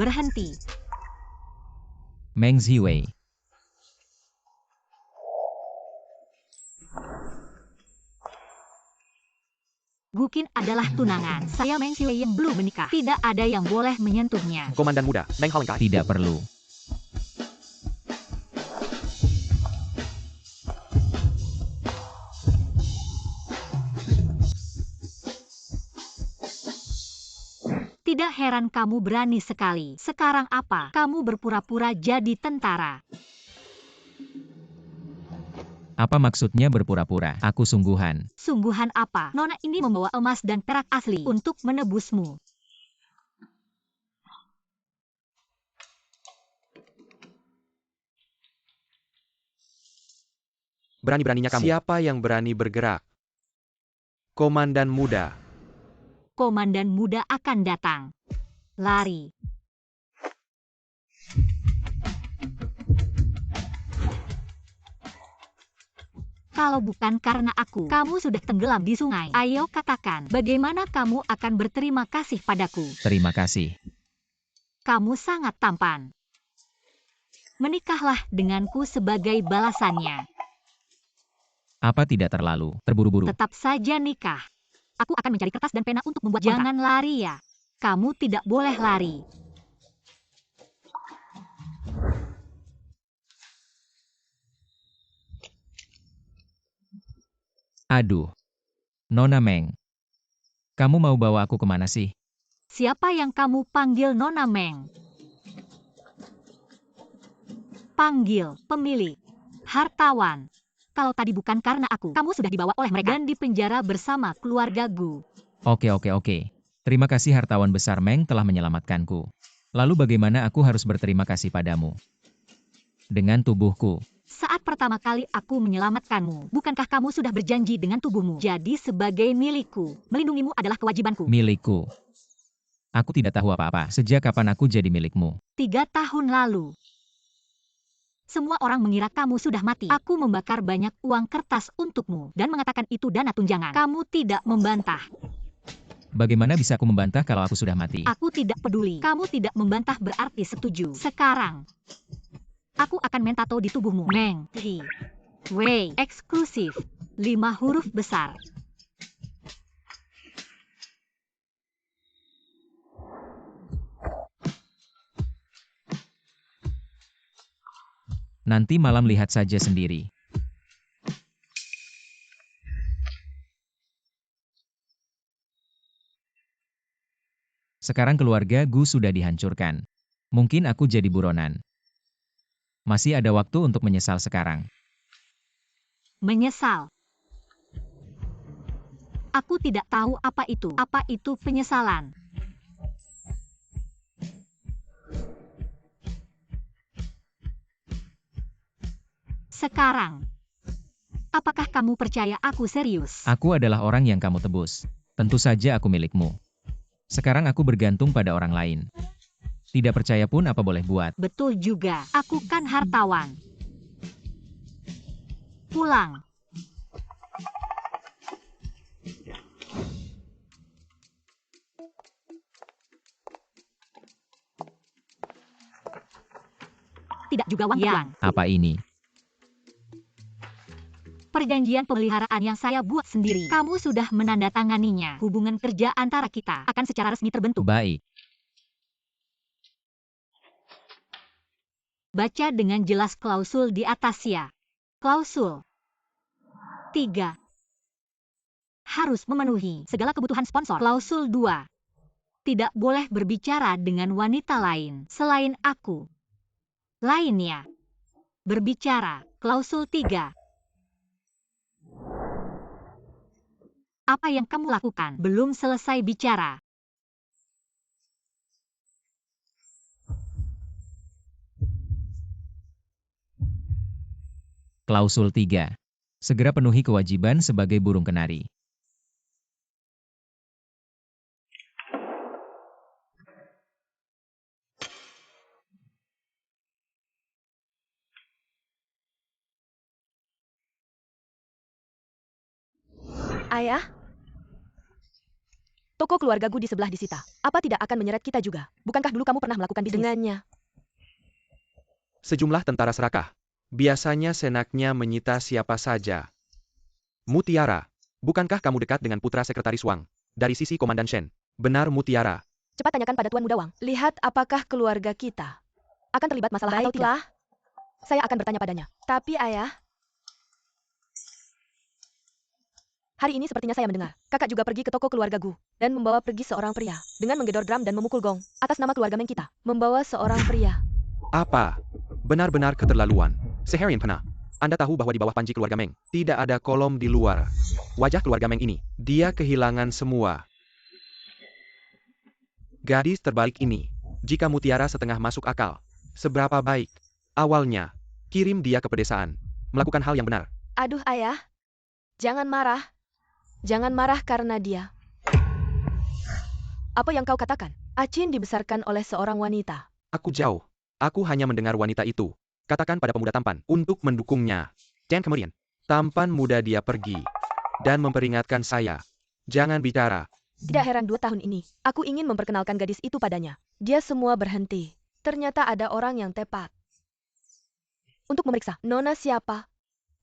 Berhenti. Meng Ziwei. Gukin adalah tunangan. Saya Meng Ziwei yang belum menikah. Tidak ada yang boleh menyentuhnya. Komandan muda, Meng Halengkai. Tidak perlu. Tidak heran kamu berani sekali. Sekarang apa? Kamu berpura-pura jadi tentara. Apa maksudnya berpura-pura? Aku sungguhan. Sungguhan apa? Nona ini membawa emas dan perak asli untuk menebusmu. Berani-beraninya kamu. Siapa yang berani bergerak? Komandan muda. Komandan muda akan datang. Lari. Kalau bukan karena aku, kamu sudah tenggelam di sungai. Ayo katakan, bagaimana kamu akan berterima kasih padaku? Terima kasih. Kamu sangat tampan. Menikahlah denganku sebagai balasannya. Apa tidak terlalu terburu-buru? Tetap saja nikah. Aku akan mencari kertas dan pena untuk membuat kontrak. Jangan lari ya. Kamu tidak boleh lari. Aduh. Nona Meng. Kamu mau bawa aku kemana sih? Siapa yang kamu panggil Nona Meng? Panggil pemilik, hartawan. Kalau tadi bukan karena aku, kamu sudah dibawa oleh mereka dan dipenjara bersama keluarga Gu. Oke. Terima kasih hartawan besar Meng telah menyelamatkanku. Lalu bagaimana aku harus berterima kasih padamu? Dengan tubuhku. Saat pertama kali aku menyelamatkanmu, bukankah kamu sudah berjanji dengan tubuhmu? Jadi sebagai milikku, melindungimu adalah kewajibanku. Milikku. Aku tidak tahu apa-apa. Sejak kapan aku jadi milikmu? 3 tahun lalu. Semua orang mengira kamu sudah mati. Aku membakar banyak uang kertas untukmu dan mengatakan itu dana tunjangan. Kamu tidak membantah. Bagaimana bisa aku membantah kalau aku sudah mati? Aku tidak peduli. Kamu tidak membantah berarti setuju. Sekarang, aku akan mentato di tubuhmu. Meng Ziwei. Eksklusif. 5 huruf besar. Nanti malam lihat saja sendiri. Sekarang keluarga Gu sudah dihancurkan. Mungkin aku jadi buronan. Masih ada waktu untuk menyesal sekarang. Menyesal. Aku tidak tahu apa itu. Apa itu penyesalan? Sekarang, apakah kamu percaya aku serius? Aku adalah orang yang kamu tebus. Tentu saja aku milikmu. Sekarang aku bergantung pada orang lain. Tidak percaya pun apa boleh buat. Betul juga, aku kan hartawan. Pulang. Tidak juga uang. Apa ini? Perjanjian pemeliharaan yang saya buat sendiri. Kamu sudah menandatanganinya. Hubungan kerja antara kita akan secara resmi terbentuk. Baik. Baca dengan jelas klausul di atas ya. Klausul 3. Harus memenuhi segala kebutuhan sponsor. Klausul 2. Tidak boleh berbicara dengan wanita lain selain aku. Lainnya. Berbicara. Klausul 3. Apa yang kamu lakukan? Belum selesai bicara. Klausul 3. Segera penuhi kewajiban sebagai burung kenari. Ayah? Toko keluargaku di sebelah disita. Apa tidak akan menyeret kita juga? Bukankah dulu kamu pernah melakukan bisnis dengannya? Sejumlah tentara serakah. Biasanya senaknya menyita siapa saja. Mutiara, bukankah kamu dekat dengan putra sekretaris Wang? Dari sisi Komandan Shen. Benar Mutiara. Cepat tanyakan pada Tuan Muda Wang. Lihat apakah keluarga kita akan terlibat masalah atau tidak. Saya akan bertanya padanya. Tapi ayah, hari ini sepertinya saya mendengar. Kakak juga pergi ke toko keluarga Gu dan membawa pergi seorang pria dengan menggedor drum dan memukul gong atas nama keluarga Meng kita. Membawa seorang pria. Apa? Benar-benar keterlaluan. Seharian pernah. Anda tahu bahwa di bawah panji keluarga Meng, tidak ada kolom di luar. Wajah keluarga Meng ini, dia kehilangan semua. Gadis terbaik ini, jika Mutiara setengah masuk akal, seberapa baik. Awalnya, kirim dia ke pedesaan, melakukan hal yang benar. Aduh ayah, jangan marah. Jangan marah karena dia. Apa yang kau katakan? Acin dibesarkan oleh seorang wanita. Aku jauh. Aku hanya mendengar wanita itu. Katakan pada pemuda tampan untuk mendukungnya. Dan kemudian, tampan muda dia pergi. Dan memperingatkan saya. Jangan bicara. Tidak heran 2 tahun ini, aku ingin memperkenalkan gadis itu padanya. Dia semua berhenti. Ternyata ada orang yang tepat. Untuk memeriksa, Nona siapa?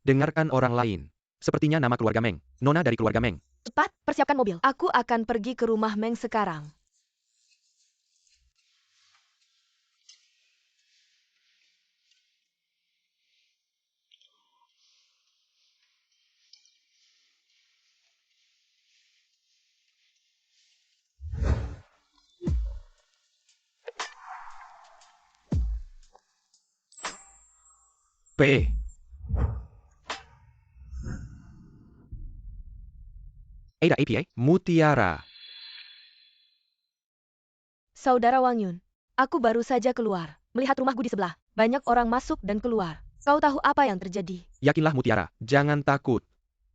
Dengarkan orang lain. Sepertinya nama keluarga Meng. Nona dari keluarga Meng. Cepat, persiapkan mobil. Aku akan pergi ke rumah Meng sekarang. P. Ada APA, Mutiara. Saudara Wang Yun, aku baru saja keluar. Melihat rumahku di sebelah. Banyak orang masuk dan keluar. Kau tahu apa yang terjadi? Yakinlah Mutiara, jangan takut.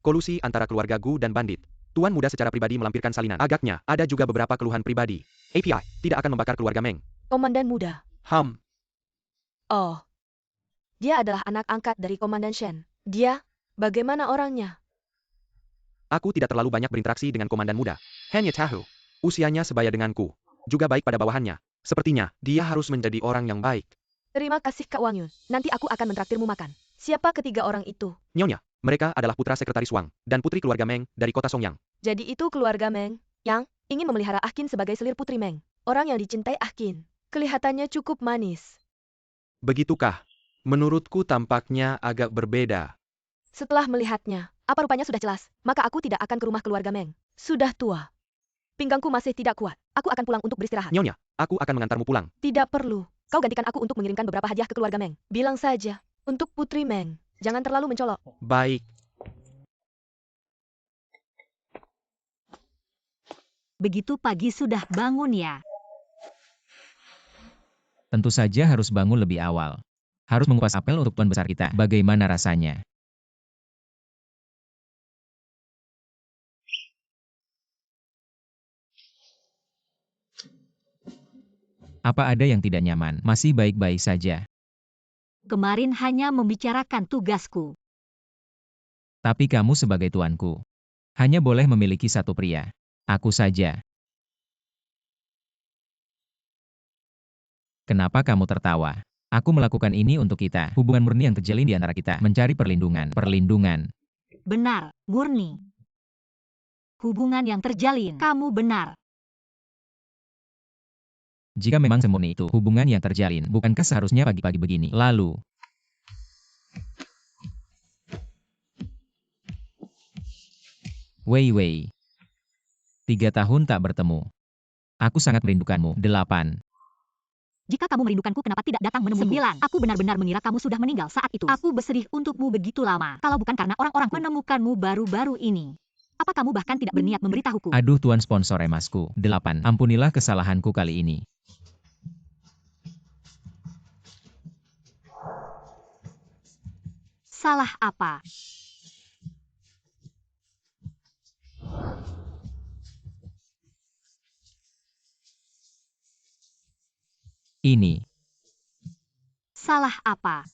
Kolusi antara keluarga Gu dan bandit. Tuan muda secara pribadi melampirkan salinan. Agaknya, ada juga beberapa keluhan pribadi. API, tidak akan membakar keluarga Meng. Komandan muda. Oh. Dia adalah anak angkat dari Komandan Shen. Dia, bagaimana orangnya? Aku tidak terlalu banyak berinteraksi dengan komandan muda. Hanya tahu. Usianya sebaya denganku. Juga baik pada bawahannya. Sepertinya, dia harus menjadi orang yang baik. Terima kasih Kak Wang Yun. Nanti aku akan mentraktirmu makan. Siapa ketiga orang itu? Nyonya, mereka adalah putra sekretaris Wang, dan putri keluarga Meng, dari kota Songyang. Jadi itu keluarga Meng, yang ingin memelihara Ah Qin sebagai selir putri Meng. Orang yang dicintai Ah Qin. Kelihatannya cukup manis. Begitukah? Menurutku tampaknya agak berbeda. Setelah melihatnya, apa rupanya sudah jelas, maka aku tidak akan ke rumah keluarga Meng. Sudah tua. Pinggangku masih tidak kuat. Aku akan pulang untuk beristirahat. Nyonya, aku akan mengantarmu pulang. Tidak perlu. Kau gantikan aku untuk mengirimkan beberapa hadiah ke keluarga Meng. Bilang saja. Untuk putri Meng. Jangan terlalu mencolok. Baik. Begitu pagi sudah bangun ya. Tentu saja harus bangun lebih awal. Harus mengupas apel untuk tuan besar kita. Bagaimana rasanya? Apa ada yang tidak nyaman? Masih baik-baik saja. Kemarin hanya membicarakan tugasku. Tapi kamu sebagai tuanku, hanya boleh memiliki satu pria. Aku saja. Kenapa kamu tertawa? Aku melakukan ini untuk kita. Hubungan murni yang terjalin di antara kita. Mencari perlindungan. Perlindungan. Benar, murni. Hubungan yang terjalin. Kamu benar. Jika memang semurni itu hubungan yang terjalin, bukankah seharusnya pagi-pagi begini? Lalu, Wei. 3 tahun tak bertemu. Aku sangat merindukanmu. 8. Jika kamu merindukanku, kenapa tidak datang menemui 9? Aku benar-benar mengira kamu sudah meninggal saat itu. Aku bersedih untukmu begitu lama. Kalau bukan karena orang-orang menemukanmu baru-baru ini. Apa kamu bahkan tidak berniat memberitahuku? Aduh tuan sponsor emasku. 8. Ampunilah kesalahanku kali ini. Salah apa? Ini. Salah apa?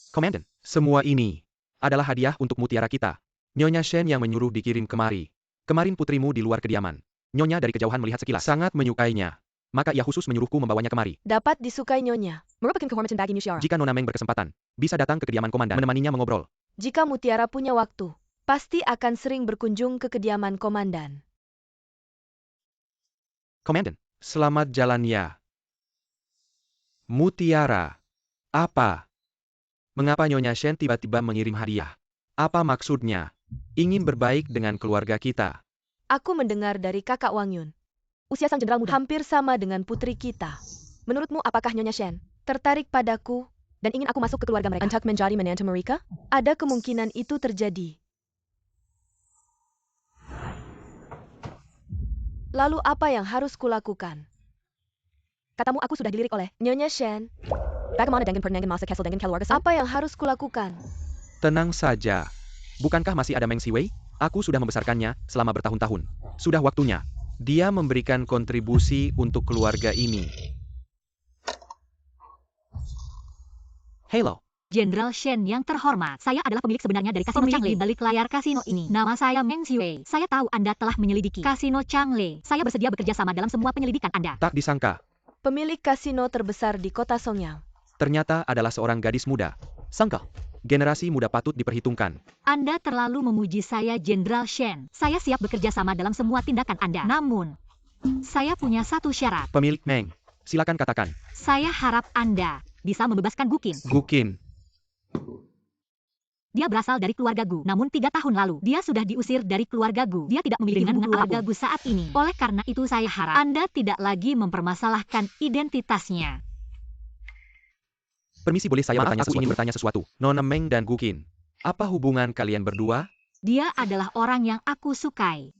Komandan, semua ini. adalah hadiah untuk mutiara kita. Nyonya Shen yang menyuruh dikirim kemari. Kemarin putrimu di luar kediaman. Nyonya dari kejauhan melihat sekilas. Sangat menyukainya. Maka ia khusus menyuruhku membawanya kemari. Dapat disukai Nyonya. Merupakan kehormatan bagi Nusyara. Jika Nona Meng berkesempatan, bisa datang ke kediaman komandan menemaninya mengobrol. Jika Mutiara punya waktu, pasti akan sering berkunjung ke kediaman komandan. Komandan, selamat jalan ya. Mutiara. Apa? Mengapa Nyonya Shen tiba-tiba mengirim hadiah? Apa maksudnya? Ingin berbaik dengan keluarga kita. Aku mendengar dari kakak Wang Yun. Usia sang jenderal muda hampir sama dengan putri kita. Menurutmu apakah Nyonya Shen tertarik padaku dan ingin aku masuk ke keluarga mereka untuk menjadi menantu mereka? Ada kemungkinan itu terjadi. Lalu apa yang harus kulakukan? Katamu aku sudah dilirik oleh Nyonya Shen. Bagaimana dengan pernangan masa Castle dengan keluarga saya? Apa yang harus kulakukan? Tenang saja. Bukankah masih ada Meng Siwei? Aku sudah membesarkannya selama bertahun-tahun. Sudah waktunya. Dia memberikan kontribusi untuk keluarga ini. Halo. Jenderal Shen yang terhormat, saya adalah pemilik sebenarnya dari kasino Changle di balik layar kasino ini. Nama saya Meng Siwei. Saya tahu Anda telah menyelidiki kasino Changle. Saya bersedia bekerja sama dalam semua penyelidikan Anda. Tak disangka, Pemilik kasino terbesar di kota Songyang. ternyata adalah seorang gadis muda. Sangka, generasi muda patut diperhitungkan. Anda terlalu memuji saya, Jenderal Shen. Saya siap bekerja sama dalam semua tindakan Anda. Namun, saya punya satu syarat. Pemilik Meng, silakan katakan. Saya harap Anda bisa membebaskan Gukin. Gukin. Dia berasal dari keluarga Gu. Namun 3 tahun lalu, dia sudah diusir dari keluarga Gu. Dia tidak memiliki hubungan keluarga Gu saat ini. Oleh karena itu saya harap Anda tidak lagi mempermasalahkan identitasnya. Permisi, boleh saya bertanya sesuatu? Aku ingin bertanya sesuatu. Nona Meng dan Gukin. Apa hubungan kalian berdua? Dia adalah orang yang aku sukai.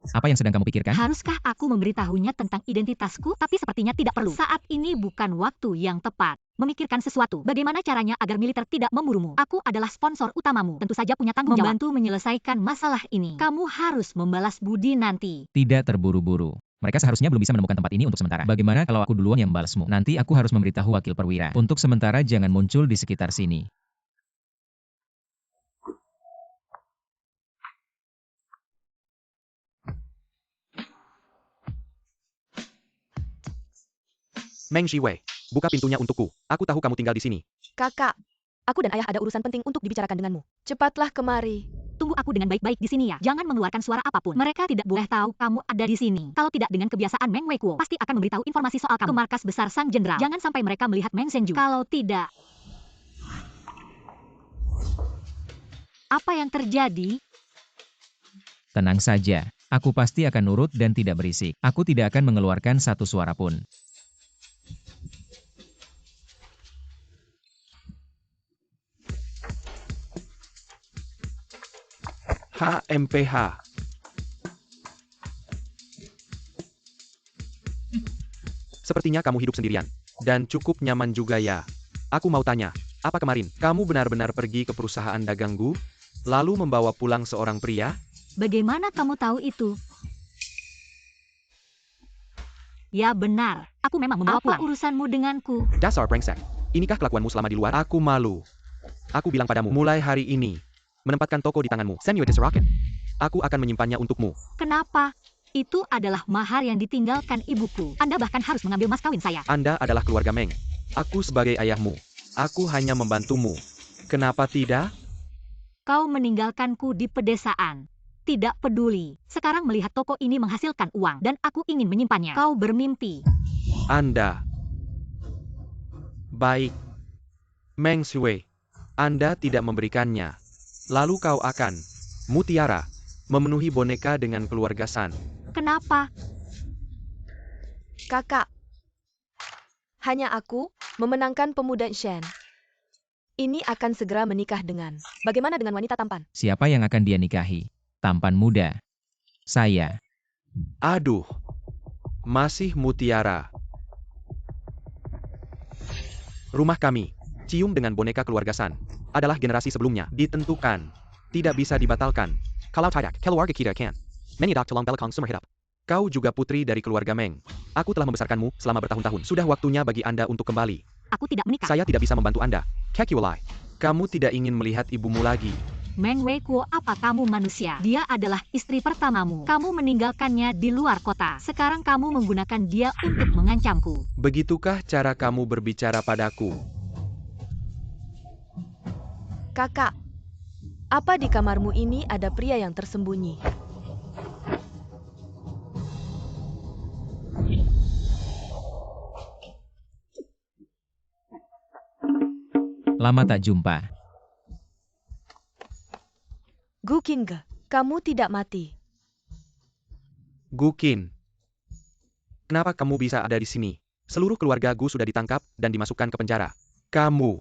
Apa yang sedang kamu pikirkan? Haruskah aku memberitahunya tentang identitasku? Tapi sepertinya tidak perlu. Saat ini bukan waktu yang tepat. Memikirkan sesuatu. Bagaimana caranya agar militer tidak memburumu? Aku adalah sponsor utamamu. Tentu saja punya tanggung jawab. Membantu menyelesaikan masalah ini. Kamu harus membalas budi nanti. Tidak terburu-buru. Mereka seharusnya belum bisa menemukan tempat ini untuk sementara. Bagaimana kalau aku duluan yang membalasmu? Nanti aku harus memberitahu wakil perwira. Untuk sementara jangan muncul di sekitar sini. Meng Siwei, buka pintunya untukku. Aku tahu kamu tinggal di sini. Kakak, aku dan ayah ada urusan penting untuk dibicarakan denganmu. Cepatlah kemari. Tunggu aku dengan baik-baik di sini ya. Jangan mengeluarkan suara apapun. Mereka tidak boleh tahu kamu ada di sini. Kalau tidak dengan kebiasaan Meng Weikuo, pasti akan memberitahu informasi soal kamu ke markas besar sang jenderal. Jangan sampai mereka melihat Meng Senju. Kalau tidak, apa yang terjadi? Tenang saja. Aku pasti akan nurut dan tidak berisik. Aku tidak akan mengeluarkan satu suara pun. HMPH. Sepertinya kamu hidup sendirian. Dan cukup nyaman juga ya. Aku mau tanya, apa kemarin kamu benar-benar pergi ke perusahaan daganggu, lalu membawa pulang seorang pria? Bagaimana kamu tahu itu? Ya benar, aku memang membawa pulang. Apa urusanmu denganku? Dasar brengsek. Inikah kelakuanmu selama di luar? Aku malu. Aku bilang padamu, mulai hari ini, menempatkan toko di tanganmu. Send you this rocket. Aku akan menyimpannya untukmu. Kenapa? Itu adalah mahar yang ditinggalkan ibuku. Anda bahkan harus mengambil mas kawin saya. Anda adalah keluarga Meng. Aku sebagai ayahmu. Aku hanya membantumu. Kenapa tidak? Kau meninggalkanku di pedesaan. Tidak peduli. Sekarang melihat toko ini menghasilkan uang dan aku ingin menyimpannya. Kau bermimpi. Anda. Baik. Meng Siwei. Anda tidak memberikannya. Lalu kau akan, Mutiara, memenuhi boneka dengan keluarga San. Kenapa? Kakak, hanya aku memenangkan pemuda Shen. Ini akan segera menikah dengan. Bagaimana dengan wanita tampan? Siapa yang akan dia nikahi? Tampan muda. Saya. Aduh. Masih Mutiara. Rumah kami, cium dengan boneka keluarga San, adalah generasi sebelumnya. Ditentukan. Tidak bisa dibatalkan. Kalau tidak, keluarga kita kan. Menyidak tulang belakang sumber hidup. Kau juga putri dari keluarga Meng. Aku telah membesarkanmu selama bertahun-tahun. Sudah waktunya bagi Anda untuk kembali. Aku tidak menikah. Saya tidak bisa membantu Anda. Kekiwalai. Kamu tidak ingin melihat ibumu lagi. Meng Weikuo, apa kamu manusia? Dia adalah istri pertamamu. Kamu meninggalkannya di luar kota. Sekarang kamu menggunakan dia untuk mengancamku. Begitukah cara kamu berbicara padaku? Kakak, apa di kamarmu ini ada pria yang tersembunyi? Lama tak jumpa. Gu Qingge, kamu tidak mati. Gu Qin. Kenapa kamu bisa ada di sini? Seluruh keluarga Gu sudah ditangkap dan dimasukkan ke penjara. Kamu.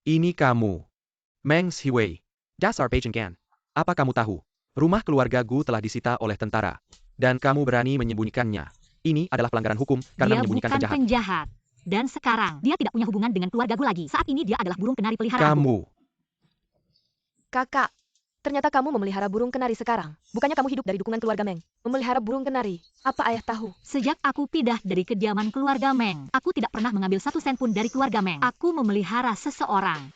Ini kamu. Meng Xiwei. Dasar Beijing Gan. Apa kamu tahu? Rumah keluarga Gu telah disita oleh tentara. Dan kamu berani menyembunyikannya. Ini adalah pelanggaran hukum karena Dia menyembunyikan bukan penjahat. penjahat. Dan sekarang, dia tidak punya hubungan dengan keluarga Gu lagi. Saat ini dia adalah burung kenari peliharaanku. Kamu. Kakak, ternyata kamu memelihara burung kenari sekarang. Bukannya kamu hidup dari dukungan keluarga Meng. Memelihara burung kenari. Apa ayah tahu? Sejak aku pindah dari kediaman keluarga Meng, aku tidak pernah mengambil 1 sen pun dari keluarga Meng. Aku memelihara seseorang.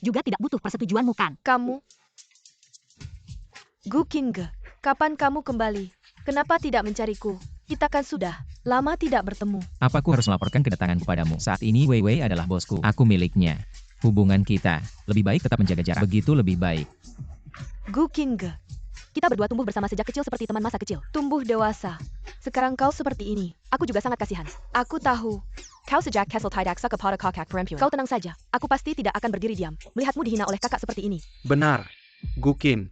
Juga tidak butuh persetujuanmu kan? Kamu? Gu Qingge, kapan kamu kembali? Kenapa tidak mencariku? Kita kan sudah lama tidak bertemu. Apa aku harus melaporkan kedatanganku padamu? Saat ini Wei Wei adalah bosku. Aku miliknya. Hubungan kita lebih baik tetap menjaga jarak. Begitu lebih baik. Gu Qingge, kita berdua tumbuh bersama sejak kecil seperti teman masa kecil. Tumbuh dewasa. Sekarang kau seperti ini. Aku juga sangat kasihan. Aku tahu. Kau sejak Castle Tidak kepada kakak perempuan. Kau tenang saja. Aku pasti tidak akan berdiri diam. Melihatmu dihina oleh kakak seperti ini. Benar. Gu Qin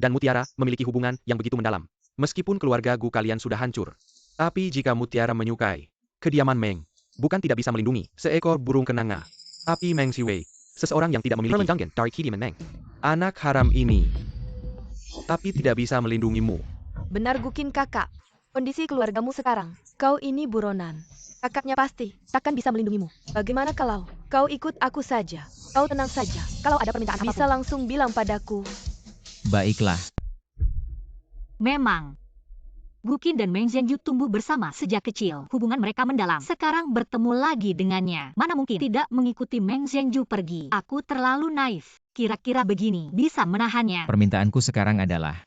dan Mutiara memiliki hubungan yang begitu mendalam. Meskipun keluarga Gu kalian sudah hancur. Tapi jika Mutiara menyukai kediaman Meng, bukan tidak bisa melindungi seekor burung kenanga. Tapi Meng Xiwei, seseorang yang tidak memiliki dari kediaman Meng. Anak haram ini. Tapi tidak bisa melindungimu. Benar Gu Qin kakak. Kondisi keluargamu sekarang. Kau ini buronan. Kakaknya pasti takkan bisa melindungimu. Bagaimana kalau kau ikut aku saja? Kau tenang saja. Kalau ada permintaan bisa langsung bilang padaku. Baiklah. Memang. Gu Qin dan Meng Zhenju tumbuh bersama sejak kecil. Hubungan mereka mendalam. Sekarang bertemu lagi dengannya. Mana mungkin tidak mengikuti Meng Zhenju pergi. Aku terlalu naif. Kira-kira begini bisa menahannya. Permintaanku sekarang adalah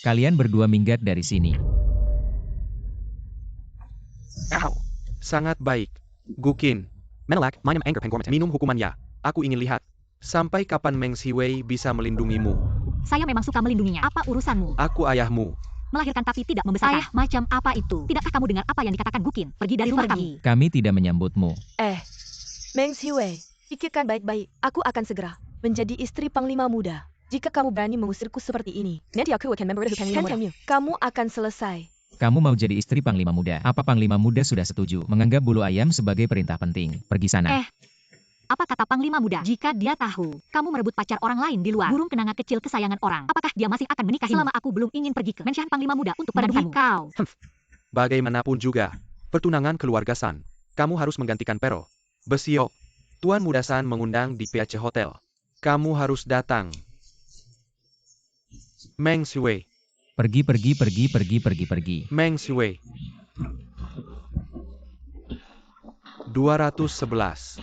kalian berdua minggat dari sini. Sangat baik. Gu Qin. Menelak, minum hukuman ya. Aku ingin lihat. Sampai kapan Meng Xiwei bisa melindungimu? Saya memang suka melindunginya. Apa urusanmu? Aku ayahmu. Melahirkan tapi tidak membesarkan. Ayah macam apa itu? Tidakkah kamu dengar apa yang dikatakan Gu Qin? Pergi dari rumah kami. Kami tidak menyambutmu. Meng Xiwei, pikirkan baik-baik. Aku akan segera menjadi istri panglima muda. Jika kamu berani mengusirku seperti ini, nanti aku akan memberitahu panglima muda. Kamu akan selesai. Kamu mau jadi istri Panglima Muda? Apa Panglima Muda sudah setuju menganggap bulu ayam sebagai perintah penting? Pergi sana. Apa kata Panglima Muda? Jika dia tahu kamu merebut pacar orang lain di luar, burung kenanga kecil kesayangan orang, apakah dia masih akan menikahimu? Selama aku belum ingin pergi ke mensyah Panglima Muda untuk menemukanmu. Kau. Bagaimanapun juga, pertunangan keluarga San, kamu harus menggantikan Pero. Besok, Tuan Muda San mengundang di PAC Hotel. Kamu harus datang. Meng Xiwei. Pergi. Meng Xiwei. 211.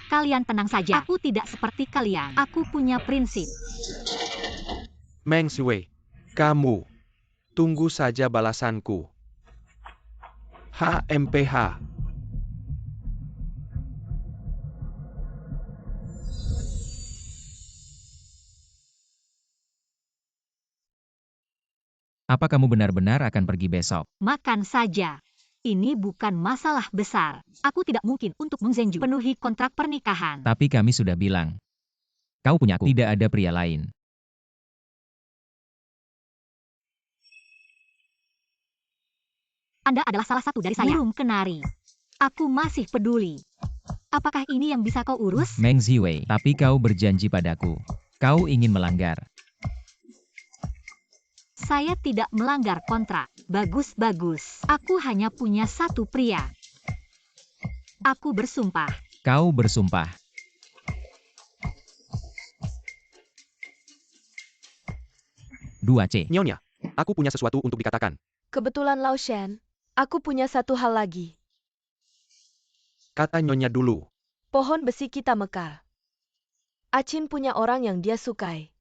Kalian tenang saja. Aku tidak seperti kalian. Aku punya prinsip. Meng Xiwei. Kamu. Tunggu saja balasanku. HMPH. Apa kamu benar-benar akan pergi besok? Makan saja. Ini bukan masalah besar. Aku tidak mungkin untuk Meng Zhenju penuhi kontrak pernikahan. Tapi kami sudah bilang. Kau punya aku. Tidak ada pria lain. Anda adalah salah satu dari saya. Burung kenari. Aku masih peduli. Apakah ini yang bisa kau urus? Meng Xiwei, tapi kau berjanji padaku. Kau ingin melanggar. Saya tidak melanggar kontrak. Bagus-bagus. Aku hanya punya satu pria. Aku bersumpah. Kau bersumpah. Dua C. Nyonya, aku punya sesuatu untuk dikatakan. Kebetulan Lao Shen, aku punya satu hal lagi. Kata Nyonya dulu. Pohon besi kita mekar. Achin punya orang yang dia sukai.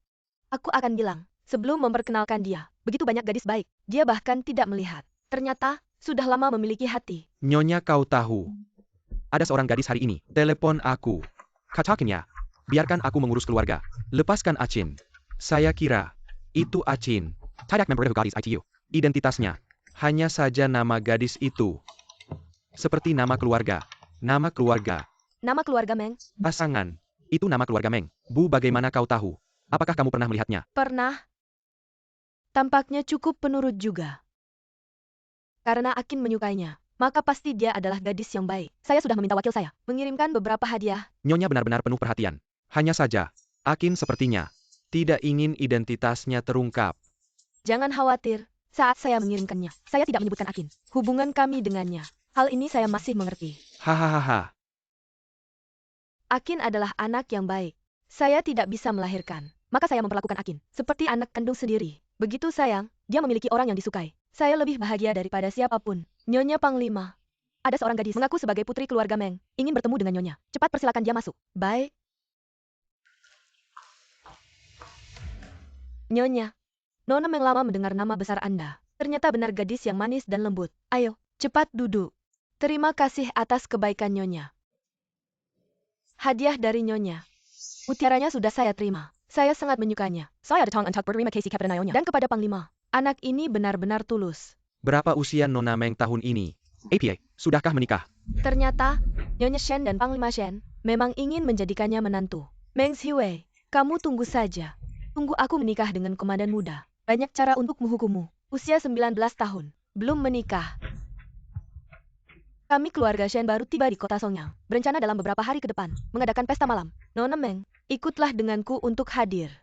Aku akan bilang, sebelum memperkenalkan dia, begitu banyak gadis baik, dia bahkan tidak melihat. Ternyata, sudah lama memiliki hati. Nyonya kau tahu. Ada seorang gadis hari ini, telepon aku. Katakannya, biarkan aku mengurus keluarga. Lepaskan Achin. Saya kira, itu Achin. Tidak memberitahu gadis ITU. Identitasnya, hanya saja nama gadis itu. Seperti nama keluarga. Nama keluarga. Nama keluarga Meng? Pasangan. Itu nama keluarga Meng. Bu, bagaimana kau tahu? Apakah kamu pernah melihatnya? Pernah. Tampaknya cukup penurut juga. Karena Akin menyukainya, maka pasti dia adalah gadis yang baik. Saya sudah meminta wakil saya mengirimkan beberapa hadiah. Nyonya benar-benar penuh perhatian. Hanya saja, Akin sepertinya tidak ingin identitasnya terungkap. Jangan khawatir, saat saya mengirimkannya, saya tidak menyebutkan Akin. Hubungan kami dengannya. Hal ini saya masih mengerti. Hahaha. Akin adalah anak yang baik. Saya tidak bisa melahirkan. Maka saya memperlakukan Akin seperti anak kandung sendiri. Begitu sayang, dia memiliki orang yang disukai. Saya lebih bahagia daripada siapapun. Nyonya Panglima. Ada seorang gadis mengaku sebagai putri keluarga Meng. Ingin bertemu dengan Nyonya. Cepat persilakan dia masuk. Baik. Nyonya. Nona Meng lama mendengar nama besar Anda. Ternyata benar gadis yang manis dan lembut. Ayo, cepat duduk. Terima kasih atas kebaikan Nyonya. Hadiah dari Nyonya. Mutiaranya sudah saya terima. Saya sangat menyukainya. Saya datang untuk berterima kasih kepada Nyonya dan kepada Panglima. Anak ini benar-benar tulus. Berapa usia Nona Meng tahun ini? APA, sudahkah menikah? Ternyata, Nyonya Shen dan Panglima Shen memang ingin menjadikannya menantu. Meng Xiwei, kamu tunggu saja. Tunggu aku menikah dengan komandan muda. Banyak cara untuk menghukummu. Usia 19 tahun. Belum menikah. Kami keluarga Shen baru tiba di kota Songyang. Berencana dalam beberapa hari ke depan mengadakan pesta malam. Nona Meng, ikutlah denganku untuk hadir.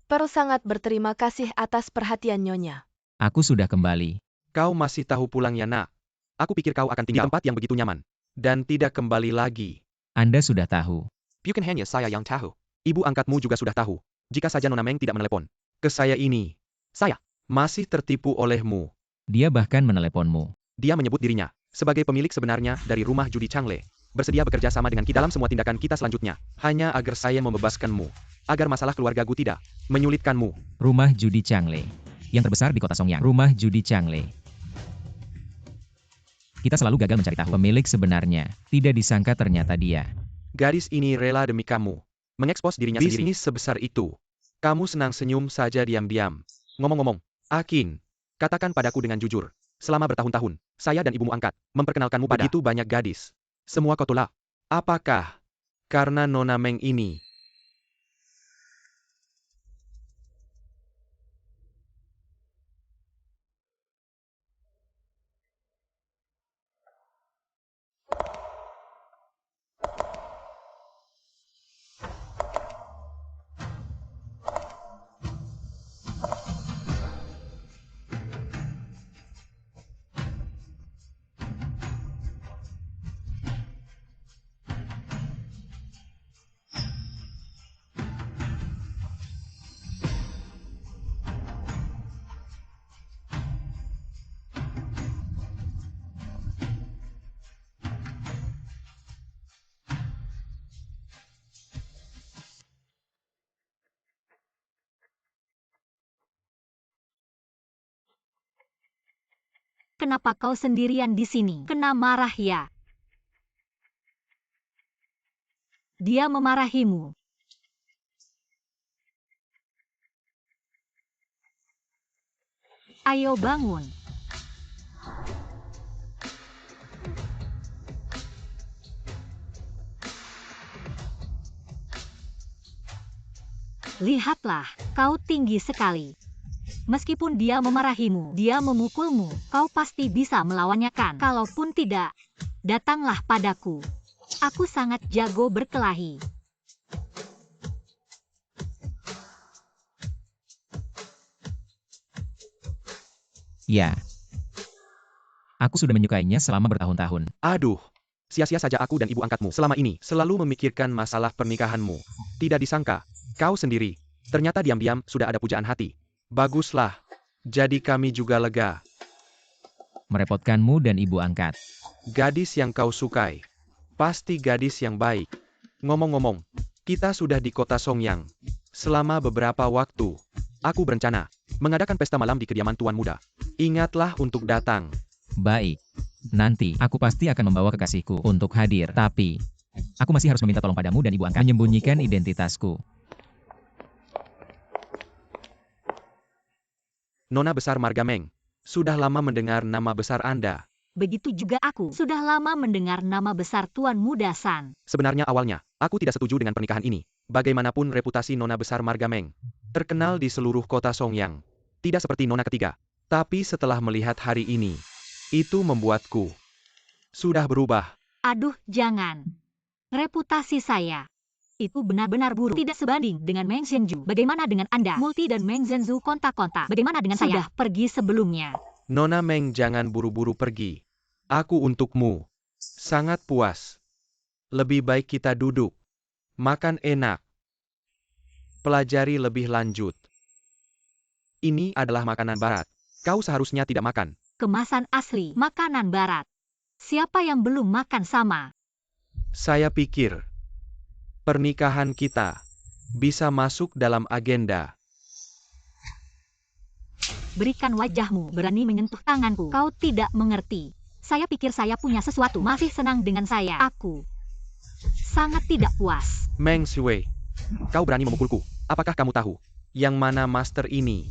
Pearl sangat berterima kasih atas perhatian Nyonya. Aku sudah kembali. Kau masih tahu pulang ya nak? Aku pikir kau akan tinggal di tempat yang begitu nyaman. Dan tidak kembali lagi. Anda sudah tahu. Bukan hanya saya yang tahu. Ibu angkatmu juga sudah tahu. Jika saja Nona Meng tidak menelepon ke saya ini. Saya masih tertipu olehmu. Dia bahkan meneleponmu. Dia menyebut dirinya sebagai pemilik sebenarnya dari rumah judi Changle. Bersedia bekerja sama dengan kita dalam semua tindakan kita selanjutnya. Hanya agar saya membebaskanmu. Agar masalah keluarga Gu tidak menyulitkanmu. Rumah judi Changle. Yang terbesar di kota Songyang. Rumah judi Changle. Kita selalu gagal mencari tahu pemilik sebenarnya. Tidak disangka ternyata dia. Gadis ini rela demi kamu. Mengekspos dirinya sendiri. Bisnis sebesar itu. Kamu senang senyum saja diam-diam. Ngomong-ngomong, Akin, katakan padaku dengan jujur. Selama bertahun-tahun, saya dan ibumu angkat memperkenalkanmu pada begitu banyak gadis. Semua kau tolak. Apakah karena Nona Meng ini? Kenapa kau sendirian di sini? Kena marah ya? Dia memarahimu. Ayo bangun. Lihatlah, kau tinggi sekali. Meskipun dia memarahimu, dia memukulmu, kau pasti bisa melawannya kan? Kalaupun tidak, datanglah padaku. Aku sangat jago berkelahi. Ya, aku sudah menyukainya selama bertahun-tahun. Aduh, sia-sia saja aku dan ibu angkatmu selama ini selalu memikirkan masalah pernikahanmu. Tidak disangka, kau sendiri, ternyata diam-diam sudah ada pujaan hati. Baguslah, jadi kami juga lega. Merepotkanmu dan ibu angkat. Gadis yang kau sukai, pasti gadis yang baik. Ngomong-ngomong, kita sudah di kota Songyang. Selama beberapa waktu, aku berencana mengadakan pesta malam di kediaman Tuan Muda. Ingatlah untuk datang. Baik. Nanti, aku pasti akan membawa kekasihku untuk hadir. Tapi, aku masih harus meminta tolong padamu dan ibu angkat menyembunyikan identitasku. Nona besar Marga Meng, sudah lama mendengar nama besar Anda. Begitu juga aku. Sudah lama mendengar nama besar Tuan Muda San. Sebenarnya awalnya, aku tidak setuju dengan pernikahan ini. Bagaimanapun reputasi Nona besar Marga Meng, terkenal di seluruh kota Songyang. Tidak seperti Nona ketiga. Tapi setelah melihat hari ini, itu membuatku sudah berubah. Aduh, jangan. Reputasi saya itu benar-benar buruk. Tidak sebanding dengan Meng Zhenju. Bagaimana dengan Anda? Multi dan Meng Zhenju kontak-kontak. Bagaimana dengan saya? Sudah pergi sebelumnya. Nona Meng, jangan buru-buru pergi. Aku untukmu sangat puas. Lebih baik kita duduk, makan enak, pelajari lebih lanjut. Ini adalah makanan barat. Kau seharusnya tidak makan. Kemasan asli makanan barat. Siapa yang belum makan sama? Saya pikir pernikahan kita bisa masuk dalam agenda. Berikan wajahmu, berani menyentuh tanganku. Kau tidak mengerti. Saya pikir saya punya sesuatu. Masih senang dengan saya. Aku sangat tidak puas. Meng Shui, kau berani memukulku. Apakah kamu tahu yang mana master ini?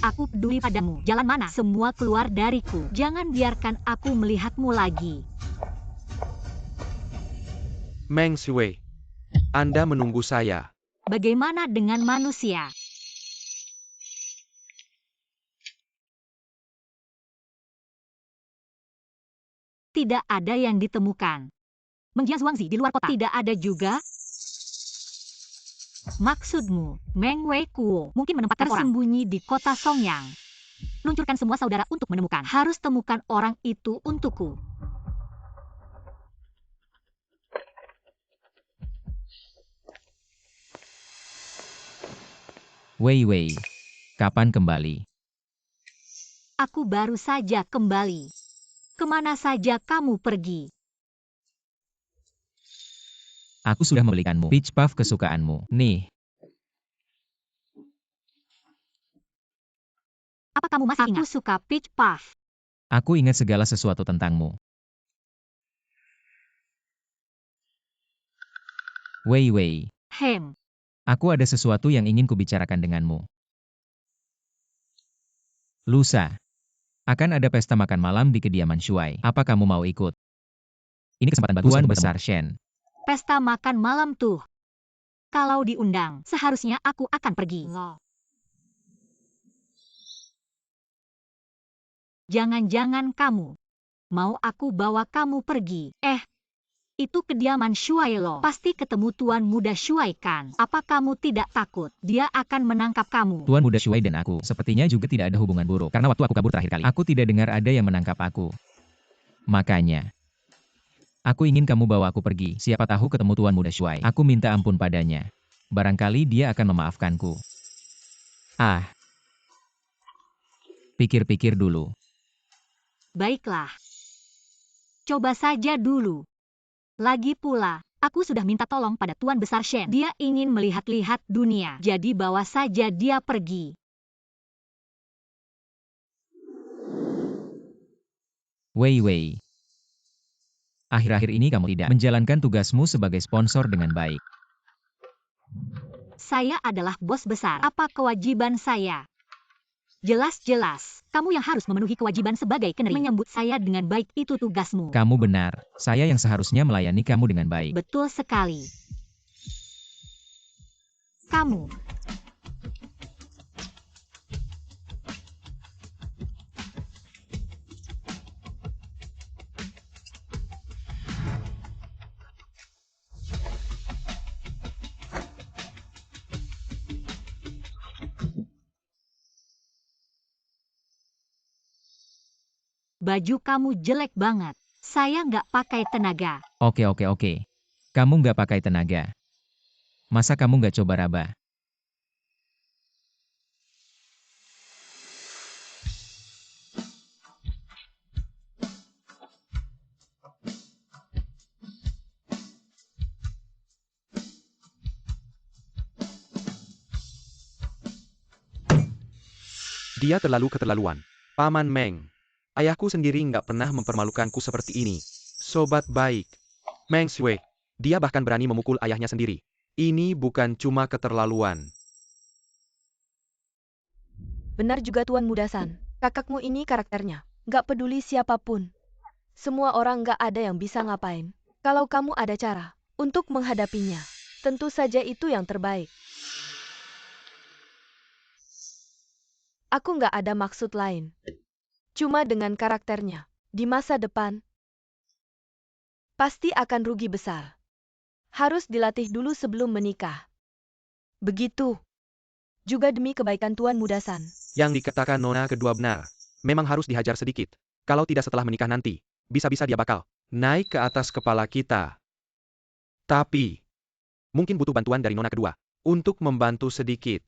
Aku peduli padamu. Jalan mana? Semua keluar dariku. Jangan biarkan aku melihatmu lagi. Meng Shui, Anda menunggu saya. Bagaimana dengan manusia? Tidak ada yang ditemukan. Mengjia Zhuangzi di luar kota. Tidak ada juga. Maksudmu, Meng Wei Kuo mungkin menempatkan tersembunyi di kota Songyang. Luncurkan semua saudara untuk menemukan. Harus temukan orang itu untukku. Wei, kapan kembali? Aku baru saja kembali. Kemana saja kamu pergi? Aku sudah membelikanmu peach puff kesukaanmu. Nih, Apa kamu masih ingat? Aku suka peach puff. aku ingat segala sesuatu tentangmu. Wei, Hem, aku ada sesuatu yang ingin kubicarakan denganmu. Lusa, akan ada pesta makan malam di kediaman Shuai. Apa kamu mau ikut? Ini kesempatan bagus Tuan Besar Shen. pesta makan malam tuh. Kalau diundang, seharusnya aku akan pergi. Jangan-jangan kamu mau aku bawa kamu pergi. Itu kediaman Shuai loh. Pasti ketemu Tuan Muda Shuai kan? Apa kamu tidak takut dia akan menangkap kamu? Tuan Muda Shuai dan aku sepertinya juga tidak ada hubungan buruk. Karena waktu aku kabur terakhir kali, aku tidak dengar ada yang menangkap aku. Makanya, aku ingin kamu bawa aku pergi. Siapa tahu ketemu Tuan Muda Shuai. Aku minta ampun padanya. Barangkali dia akan memaafkanku. Pikir-pikir dulu. Baiklah. Coba saja dulu. Lagi pula, aku sudah minta tolong pada Tuan Besar Shen. Dia ingin melihat-lihat dunia. Jadi bawa saja dia pergi. Wei. Akhir-akhir ini kamu tidak menjalankan tugasmu sebagai sponsor dengan baik. Saya adalah bos besar. Apa kewajiban saya? Jelas-jelas, kamu yang harus memenuhi kewajiban sebagai keneri. Menyambut saya dengan baik itu tugasmu. Kamu benar, saya yang seharusnya melayani kamu dengan baik. Betul sekali. Kamu Baju kamu jelek banget. Saya nggak pakai tenaga. Oke. Kamu nggak pakai tenaga. Masa kamu nggak coba raba? Dia terlalu keterlaluan. Paman Meng. Ayahku sendiri nggak pernah mempermalukanku seperti ini. Sobat baik. Meng Shui. Dia bahkan berani memukul ayahnya sendiri. Ini bukan cuma keterlaluan. Benar juga Tuan Muda San. Kakakmu ini karakternya. Nggak peduli siapapun. Semua orang nggak ada yang bisa ngapain. Kalau kamu ada cara untuk menghadapinya, tentu saja itu yang terbaik. Aku nggak ada maksud lain. Cuma dengan karakternya, di masa depan, pasti akan rugi besar. Harus dilatih dulu sebelum menikah. Begitu. Juga demi kebaikan Tuan Muda San. Yang dikatakan Nona kedua benar. Memang harus dihajar sedikit. Kalau tidak setelah menikah nanti, bisa-bisa dia bakal naik ke atas kepala kita. Tapi, mungkin butuh bantuan dari Nona kedua untuk membantu sedikit.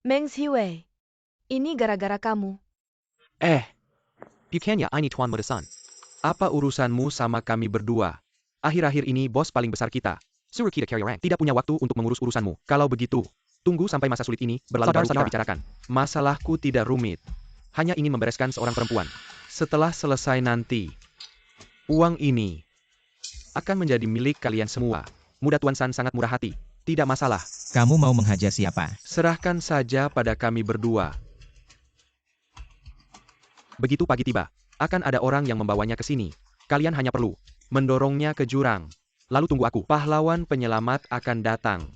Meng Xiwei, ini gara-gara kamu. Bukannya ini Tuan Muda San. Apa urusanmu sama kami berdua? Akhir-akhir ini bos paling besar kita, suruh kita carry rank, tidak punya waktu untuk mengurus urusanmu. Kalau begitu, tunggu sampai masa sulit ini berlalu baru kita bicarakan. Masalahku tidak rumit. Hanya ingin membereskan seorang perempuan. Setelah selesai nanti, uang ini akan menjadi milik kalian semua. Muda Tuan San sangat murah hati. Tidak masalah. Kamu mau menghajar siapa? Serahkan saja pada kami berdua. Begitu pagi tiba, akan ada orang yang membawanya ke sini. Kalian hanya perlu mendorongnya ke jurang. Lalu tunggu aku. Pahlawan penyelamat akan datang.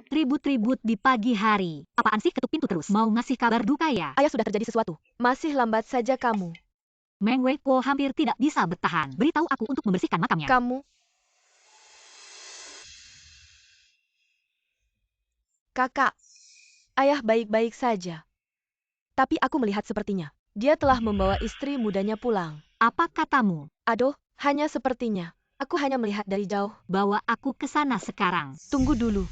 Ribut-ribut di pagi hari. Apaan sih ketuk pintu terus? Mau ngasih kabar duka ya? Ayah, sudah terjadi sesuatu. Masih lambat saja kamu. Meng Wei Po hampir tidak bisa bertahan. Beritahu aku untuk membersihkan makamnya. Kamu. Kakak. Ayah baik-baik saja. Tapi aku melihat sepertinya. Dia telah membawa istri mudanya pulang. Apa katamu? Aduh, hanya sepertinya. Aku hanya melihat dari jauh. Bawa aku ke sana sekarang. Tunggu dulu.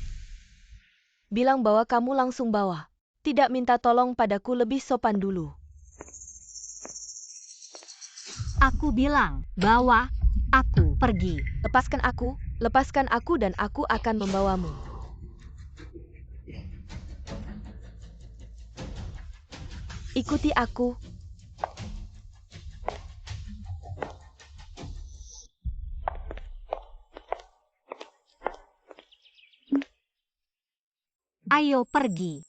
Bilang bahwa kamu langsung bawa. Tidak minta tolong padaku, lebih sopan dulu. Aku bilang, bawa aku pergi. Lepaskan aku dan aku akan membawamu. Ikuti aku. Ayo pergi.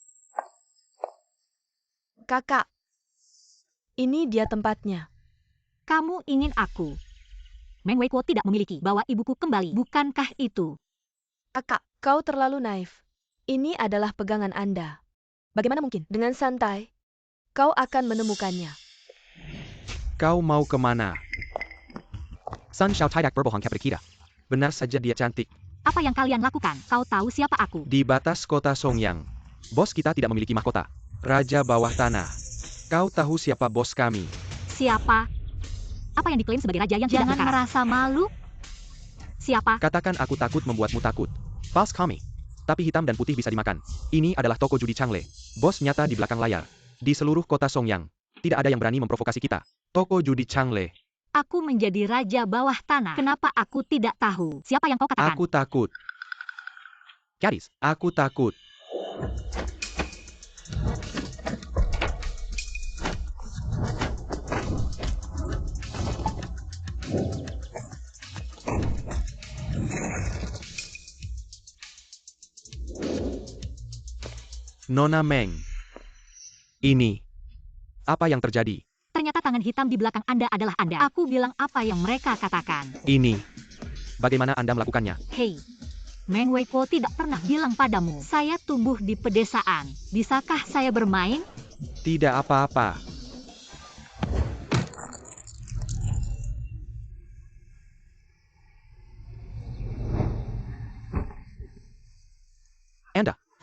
Kakak. Ini dia tempatnya. Kamu ingin aku? Meng Wei Po tidak memiliki. Bawa ibuku kembali. Bukankah itu? Kakak, kau terlalu naif. Ini adalah pegangan Anda. Bagaimana mungkin? Dengan santai, kau akan menemukannya. Kau mau kemana? Sun Xiao tidak berbohong kepada kita. Benar saja dia cantik. Apa yang kalian lakukan? Kau tahu siapa aku? Di batas kota Songyang, bos kita tidak memiliki mahkota. Raja bawah tanah. Kau tahu siapa bos kami? Siapa? Apa yang diklaim sebagai raja yang tidak berkarat? Jangan merasa malu. Siapa? Katakan aku takut membuatmu takut. False kami. Tapi hitam dan putih bisa dimakan. Ini adalah toko judi Changle. Bos nyata di belakang layar. Di seluruh kota Songyang, tidak ada yang berani memprovokasi kita. Toko judi Changle. Aku menjadi raja bawah tanah. Kenapa aku tidak tahu? Siapa yang kau katakan? Aku takut. Gadis, aku takut. Nona Meng. Ini. Apa yang terjadi? Ternyata tangan hitam di belakang Anda adalah Anda. Aku bilang apa yang mereka katakan. Ini. Bagaimana Anda melakukannya? Hei, Meng Wei Po tidak pernah bilang padamu. Saya tumbuh di pedesaan. Bisakah saya bermain? Tidak apa-apa.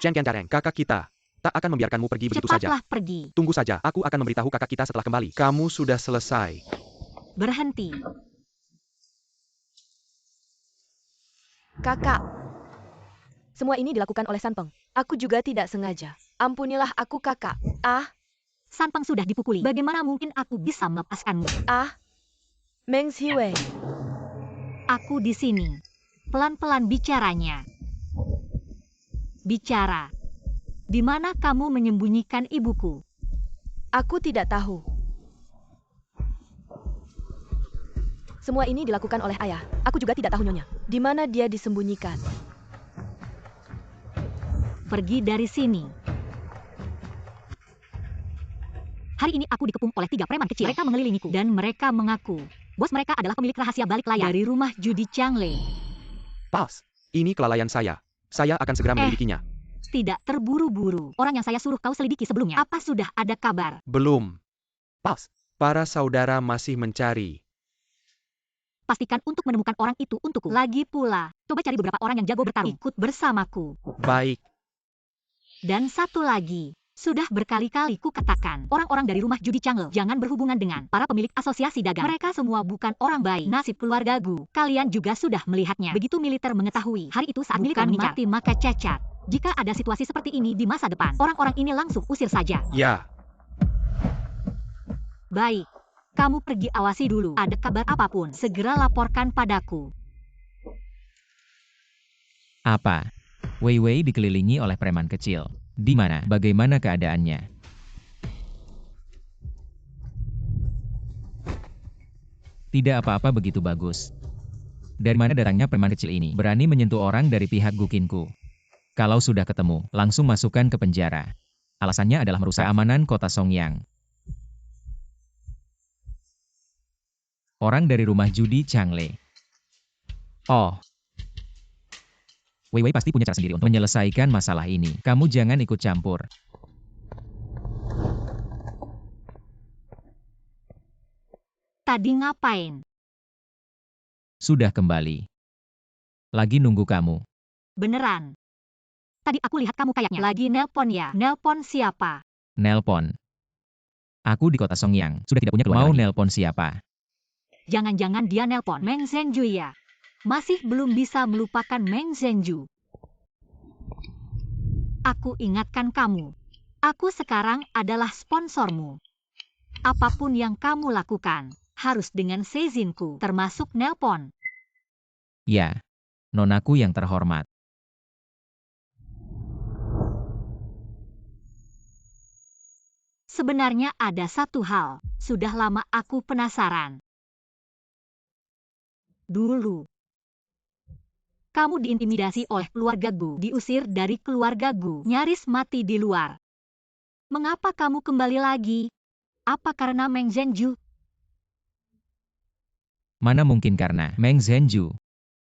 Chen Qiancareng, kakak kita tak akan membiarkanmu pergi begitu saja. Cepatlah pergi. Tunggu saja, aku akan memberitahu kakak kita setelah kembali. Kamu sudah selesai. Berhenti. Kakak. Semua ini dilakukan oleh Sanpeng. Aku juga tidak sengaja. Ampunilah aku, kakak. Sanpeng sudah dipukuli. Bagaimana mungkin aku bisa melepaskanmu? Meng Xiwei. Aku di sini. Pelan-pelan bicaranya. Bicara. Di mana kamu menyembunyikan ibuku? Aku tidak tahu. Semua ini dilakukan oleh ayah. Aku juga tidak tahu nyonya. Di mana dia disembunyikan? Pergi dari sini. Hari ini aku dikepung oleh 3 preman kecil. Mereka mengelilingiku dan mereka mengaku bos mereka adalah pemilik rahasia balik layar dari rumah judi Changle. Pas. Ini kelalaian saya. Saya akan segera menyelidikinya. Tidak terburu-buru. Orang yang saya suruh kau selidiki sebelumnya. Apa sudah ada kabar? Belum. Pas. Para saudara masih mencari. Pastikan untuk menemukan orang itu untukku. Lagi pula, coba cari beberapa orang yang jago bertarung. Ikut bersamaku. Baik. Dan satu lagi, sudah berkali-kali ku katakan, orang-orang dari rumah judi Changle jangan berhubungan dengan para pemilik asosiasi dagang. Mereka semua bukan orang baik. Nasib keluarga Gu, kalian juga sudah melihatnya. Begitu militer mengetahui, hari itu saat militer mengincar, mati maka cacat. Jika ada situasi seperti ini di masa depan, orang-orang ini langsung usir saja. Ya. Baik. Kamu pergi awasi dulu. Ada kabar apapun, segera laporkan padaku. Apa? Wei Wei dikelilingi oleh preman kecil. Di mana? Bagaimana keadaannya? Tidak apa-apa begitu bagus. Dari mana datangnya preman kecil ini? Berani menyentuh orang dari pihak Gukinku. Kalau sudah ketemu, langsung masukkan ke penjara. Alasannya adalah merusak keamanan kota Songyang. Orang dari rumah judi Changle. Oh. Wei Wei pasti punya cara sendiri untuk menyelesaikan masalah ini. Kamu jangan ikut campur. Tadi ngapain? Sudah kembali. Lagi nunggu kamu. Beneran. Tadi aku lihat kamu kayaknya lagi nelpon ya. Nelpon siapa? Nelpon. Aku di kota Songyang. Sudah tidak punya keluarga lagi. Mau nelpon siapa? Jangan-jangan dia nelpon Meng Zhenju ya? Masih belum bisa melupakan Meng Zhenju. Aku ingatkan kamu. Aku sekarang adalah sponsormu. Apapun yang kamu lakukan, harus dengan seizinku, termasuk nelpon. Ya, nonaku yang terhormat. Sebenarnya ada satu hal, sudah lama aku penasaran. Dulu, kamu diintimidasi oleh keluarga Gu, diusir dari keluarga Gu, nyaris mati di luar. Mengapa kamu kembali lagi? Apa karena Meng Zhenju? Mana mungkin karena Meng Zhenju.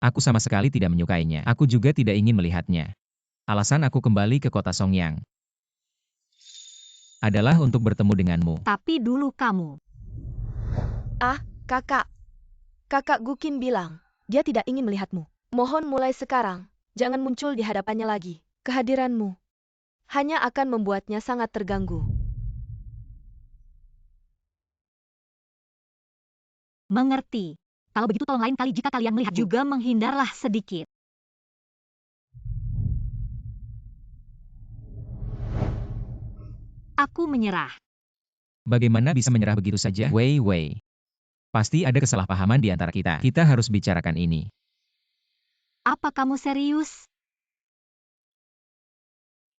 Aku sama sekali tidak menyukainya. Aku juga tidak ingin melihatnya. Alasan aku kembali ke kota Songyang adalah untuk bertemu denganmu. Tapi dulu kamu. Kakak. Kakak Gukin bilang, dia tidak ingin melihatmu. Mohon mulai sekarang, jangan muncul di hadapannya lagi. Kehadiranmu hanya akan membuatnya sangat terganggu. Mengerti. Kalau begitu tolong lain kali jika kalian melihat juga menghindarlah sedikit. Aku menyerah. Bagaimana bisa menyerah begitu saja? Wei Wei. Pasti ada kesalahpahaman di antara kita. Kita harus bicarakan ini. Apa kamu serius?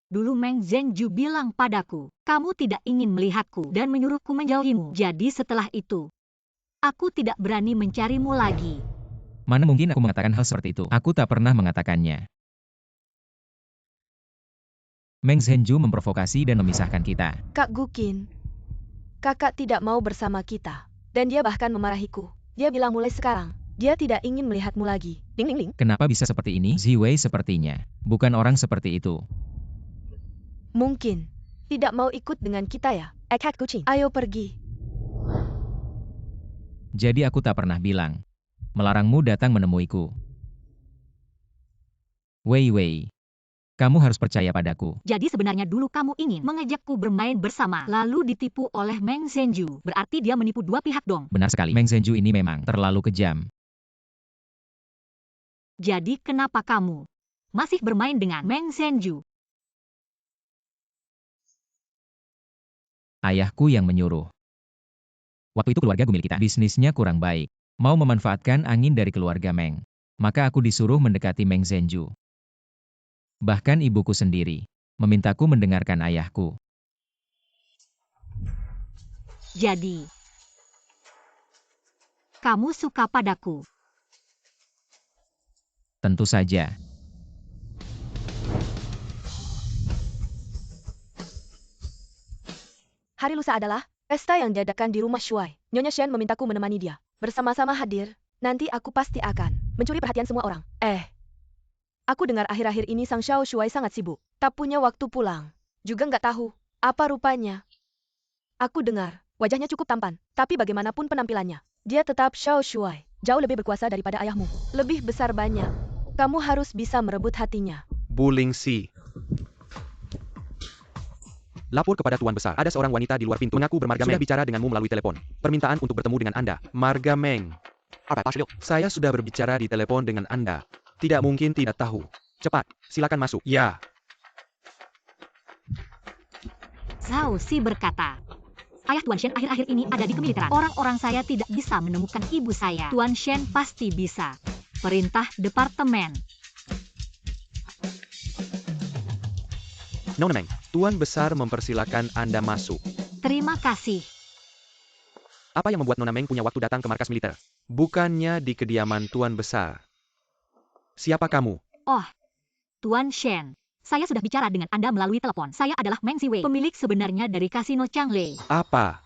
Dulu Meng Zhenju bilang padaku, kamu tidak ingin melihatku dan menyuruhku menjauhimu. Jadi setelah itu, aku tidak berani mencarimu lagi. Mana mungkin aku mengatakan hal seperti itu? Aku tak pernah mengatakannya. Meng Zhenju memprovokasi dan memisahkan kita. Kak Gukin, kakak tidak mau bersama kita. Dan dia bahkan memarahiku. Dia bilang mulai sekarang, dia tidak ingin melihatmu lagi. Ding ding ding. Kenapa bisa seperti ini? Ziwei sepertinya bukan orang seperti itu. Mungkin tidak mau ikut dengan kita ya. Ekhat kucing. Ayo pergi. Jadi aku tak pernah bilang melarangmu datang menemuiku. Wei Wei. Kamu harus percaya padaku. Jadi sebenarnya dulu kamu ingin mengajakku bermain bersama, lalu ditipu oleh Meng Zhenju. Berarti dia menipu dua pihak dong. Benar sekali, Meng Zhenju ini memang terlalu kejam. Jadi kenapa kamu masih bermain dengan Meng Zhenju? Ayahku yang menyuruh. Waktu itu keluarga milik kita. Bisnisnya kurang baik. Mau memanfaatkan angin dari keluarga Meng. Maka aku disuruh mendekati Meng Zhenju. Bahkan ibuku sendiri memintaku mendengarkan ayahku. Jadi, kamu suka padaku? Tentu saja. Hari lusa adalah pesta yang diadakan di rumah Shuai. Nyonya Shen memintaku menemani dia. Bersama-sama hadir, nanti aku pasti akan mencuri perhatian semua orang. Aku dengar akhir-akhir ini Sang Xiao Shuai sangat sibuk. Tak punya waktu pulang. Juga nggak tahu apa rupanya. Aku dengar wajahnya cukup tampan, tapi bagaimanapun penampilannya, dia tetap Xiao Shuai. Jauh lebih berkuasa daripada ayahmu. Lebih besar banyak. Kamu harus bisa merebut hatinya. Bu Lingxi. Lapor kepada Tuan Besar. Ada seorang wanita di luar pintu mengaku bermarga Meng. Sudah bicara denganmu melalui telepon. Permintaan untuk bertemu dengan Anda. Marga Meng. Saya sudah berbicara di telepon dengan Anda. Tidak mungkin tidak tahu. Cepat, silakan masuk. Ya. Zhao Si berkata, Ayah Tuan Shen akhir-akhir ini ada di kemiliteran. Orang-orang saya tidak bisa menemukan ibu saya. Tuan Shen pasti bisa. Perintah departemen. Nona Meng, Tuan Besar mempersilakan Anda masuk. Terima kasih. Apa yang membuat Nona Meng punya waktu datang ke markas militer? Bukannya di kediaman Tuan Besar. Siapa kamu? Oh, Tuan Shen. Saya sudah bicara dengan Anda melalui telepon. Saya adalah Meng Ziwei, pemilik sebenarnya dari kasino Changle. Apa?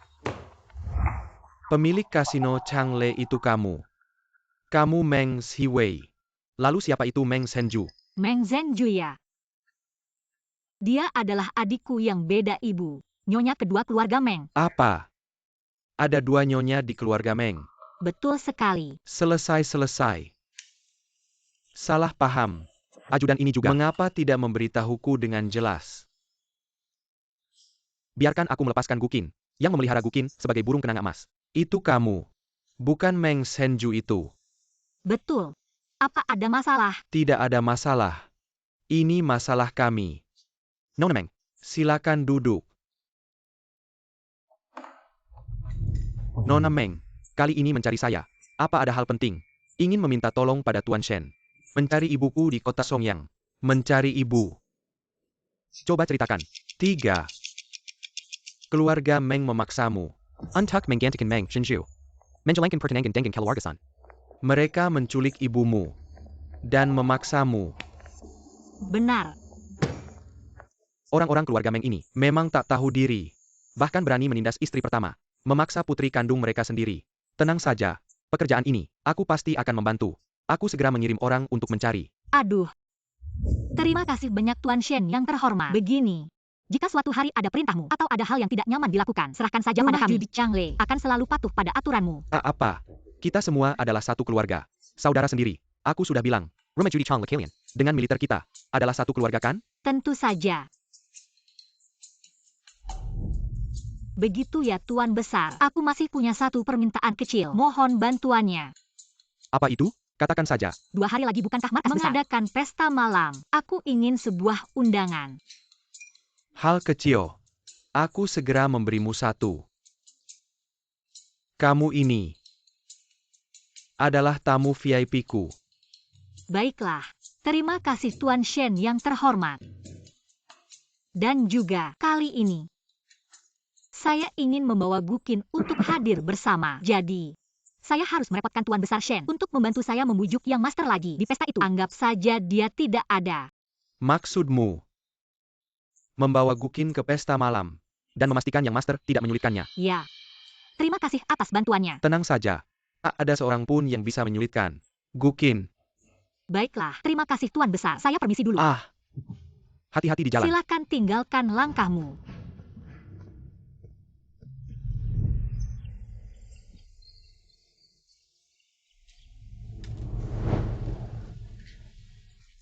Pemilik kasino Changle itu kamu? Kamu Meng Ziwei. Lalu siapa itu Meng Zhenju? Meng Zhenju ya. Dia adalah adikku yang beda ibu. Nyonya kedua keluarga Meng. Apa? Ada dua nyonya di keluarga Meng. Betul sekali. Selesai. Salah paham. Ajudan ini juga. Mengapa tidak memberitahuku dengan jelas? Biarkan aku melepaskan Gukin, yang memelihara Gukin sebagai burung kenanga emas. Itu kamu. Bukan Meng Zhenju itu. Betul. Apa ada masalah? Tidak ada masalah. Ini masalah kami. Nona Meng, silakan duduk. Nona Meng, kali ini mencari saya. Apa ada hal penting? Ingin meminta tolong pada Tuan Shen. Mencari ibuku di kota Songyang. Mencari ibu. Coba ceritakan. 3. Keluarga Meng memaksamu. Untuk menggantikan Meng Zhenju. Menjalankan pertunangan dengan keluargasan. Mereka menculik ibumu. Dan memaksamu. Benar. Orang-orang keluarga Meng ini memang tak tahu diri. Bahkan berani menindas istri pertama. Memaksa putri kandung mereka sendiri. Tenang saja. Pekerjaan ini, aku pasti akan membantu. Aku segera mengirim orang untuk mencari. Aduh. Terima kasih banyak Tuan Shen yang terhormat. Begini. Jika suatu hari ada perintahmu atau ada hal yang tidak nyaman dilakukan, serahkan saja pada kami. Judi Changle akan selalu patuh pada aturanmu. Apa? Kita semua adalah satu keluarga. Saudara sendiri. Aku sudah bilang. Rumah judi Chong Lekalian. Dengan militer kita. Adalah satu keluarga kan? Tentu saja. Begitu ya Tuan Besar. Aku masih punya satu permintaan kecil. Mohon bantuannya. Apa itu? Katakan saja. 2 hari lagi bukankah markas besar mengadakan pesta malam? Aku ingin sebuah undangan. Hal kecil. Aku segera memberimu satu. Kamu ini adalah tamu VIP-ku. Baiklah. Terima kasih Tuan Shen yang terhormat. Dan juga kali ini, saya ingin membawa Gukin untuk hadir bersama. Jadi, saya harus merepotkan Tuan Besar Shen untuk membantu saya membujuk Yang Master lagi di pesta itu. Anggap saja dia tidak ada. Maksudmu? Membawa Gukin ke pesta malam. Dan memastikan Yang Master tidak menyulitkannya. Ya. Terima kasih atas bantuannya. Tenang saja. Tak ada seorang pun yang bisa menyulitkan Gukin. Baiklah. Terima kasih Tuan Besar. Saya permisi dulu. Hati-hati di jalan. Silakan tinggalkan langkahmu.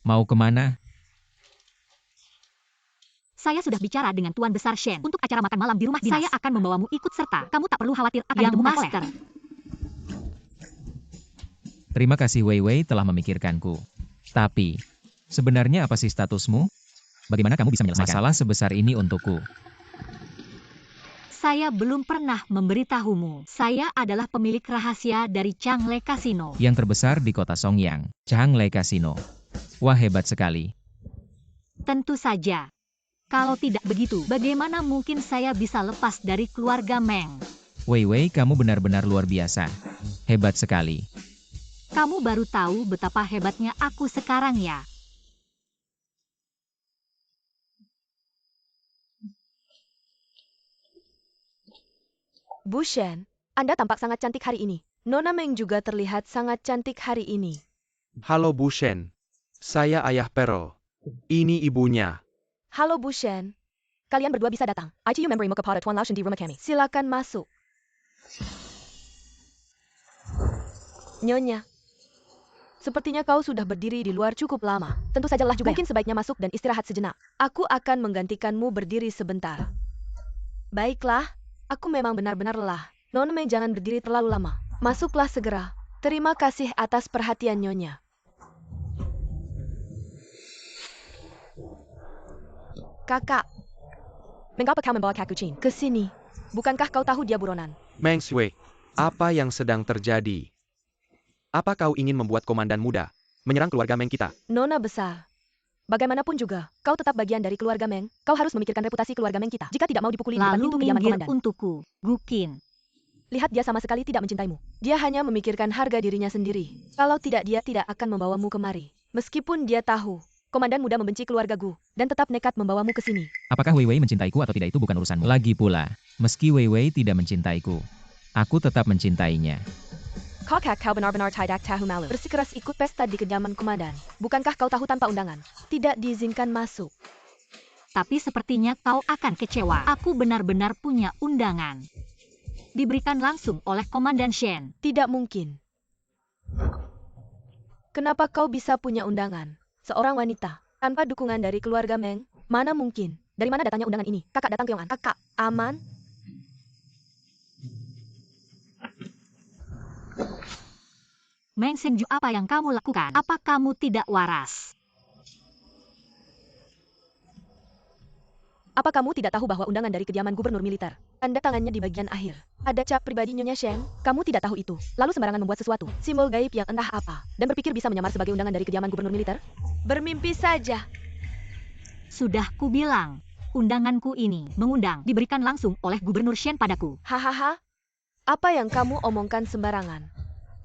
Mau kemana? Saya sudah bicara dengan Tuan Besar Shen untuk acara makan malam di rumah dinas. Saya akan membawamu ikut serta. Kamu tak perlu khawatir akan ditemukan Master. Terima kasih Wei Wei telah memikirkanku. Tapi, sebenarnya apa sih statusmu? Bagaimana kamu bisa menyelesaikan masalah sebesar ini untukku? Saya belum pernah memberitahumu. Saya adalah pemilik rahasia dari Changle Casino. Yang terbesar di kota Songyang, Changle Casino. Wah, hebat sekali. Tentu saja. Kalau tidak begitu, bagaimana mungkin saya bisa lepas dari keluarga Meng? Wei Wei, kamu benar-benar luar biasa. Hebat sekali. Kamu baru tahu betapa hebatnya aku sekarang ya. Bu Shen, Anda tampak sangat cantik hari ini. Nona Meng juga terlihat sangat cantik hari ini. Halo Bu Shen. Saya Ayah Pearl. Ini ibunya. Halo Bu Shen. Kalian berdua bisa datang. ITU member Muka pada Tuan Lao Shen di rumah kami. Silakan masuk. Nyonya. Sepertinya kau sudah berdiri di luar cukup lama. Tentu saja lah juga. Mungkin sebaiknya masuk dan istirahat sejenak. Aku akan menggantikanmu berdiri sebentar. Baiklah, aku memang benar-benar lelah. Nona Meng, jangan berdiri terlalu lama. Masuklah segera. Terima kasih atas perhatian Nyonya. Kakak. Mengapa kau membawa Kakuchin ke sini? Bukankah kau tahu dia buronan? Meng Shui, apa yang sedang terjadi? Apa kau ingin membuat komandan muda menyerang keluarga Meng kita? Nona besar. Bagaimanapun juga, kau tetap bagian dari keluarga Meng. Kau harus memikirkan reputasi keluarga Meng kita. Jika tidak mau dipukuli di depan Lalu pintu kediaman minggir komandan. untukku, Gukin. Lihat, dia sama sekali tidak mencintaimu. Dia hanya memikirkan harga dirinya sendiri. Kalau tidak, dia tidak akan membawamu kemari. Meskipun dia tahu, komandan muda membenci keluarga Gu, dan tetap nekat membawamu ke sini. Apakah Wei Wei mencintaiku atau tidak itu bukan urusanmu. Lagi pula, meski Wei Wei tidak mencintaiku, aku tetap mencintainya. Kakak, kau benar-benar tidak tahu malu. Bersikeras ikut pesta di kediaman komandan. Bukankah kau tahu tanpa undangan? Tidak diizinkan masuk. Tapi sepertinya kau akan kecewa. Aku benar-benar punya undangan. Diberikan langsung oleh Komandan Shen. Tidak mungkin. Kenapa kau bisa punya undangan? Seorang wanita, tanpa dukungan dari keluarga Meng, mana mungkin? Dari mana datangnya undangan ini? Kakak datang ke Yongan. Kakak, aman? Meng Senju, apa yang kamu lakukan? Apa kamu tidak waras? Apa kamu tidak tahu bahwa undangan dari kediaman gubernur militer? Tanda tangannya di bagian akhir. Ada cap pribadi Nyonya Shen. Kamu tidak tahu itu. Lalu sembarangan membuat sesuatu. Simbol gaib yang entah apa. Dan berpikir bisa menyamar sebagai undangan dari kediaman gubernur militer? Bermimpi saja. Sudah kubilang, undanganku ini mengundang diberikan langsung oleh Gubernur Shen padaku. Hahaha. Apa yang kamu omongkan sembarangan?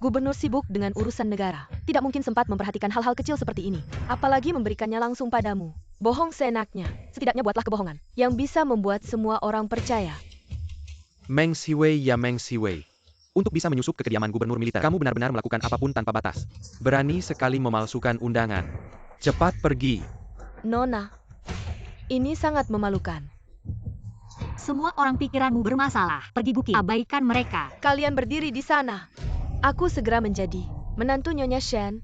Gubernur sibuk dengan urusan negara. Tidak mungkin sempat memperhatikan hal-hal kecil seperti ini. Apalagi memberikannya langsung padamu. Bohong seenaknya. Setidaknya buatlah kebohongan yang bisa membuat semua orang percaya. Meng Siwei ya Meng Siwei. Untuk bisa menyusup ke kediaman gubernur militer, kamu benar-benar melakukan apapun tanpa batas. Berani sekali memalsukan undangan. Cepat pergi. Nona, ini sangat memalukan. Semua orang pikiranmu bermasalah. Pergi Gukin, abaikan mereka. Kalian berdiri di sana. Aku segera menjadi menantu Nyonya Shen.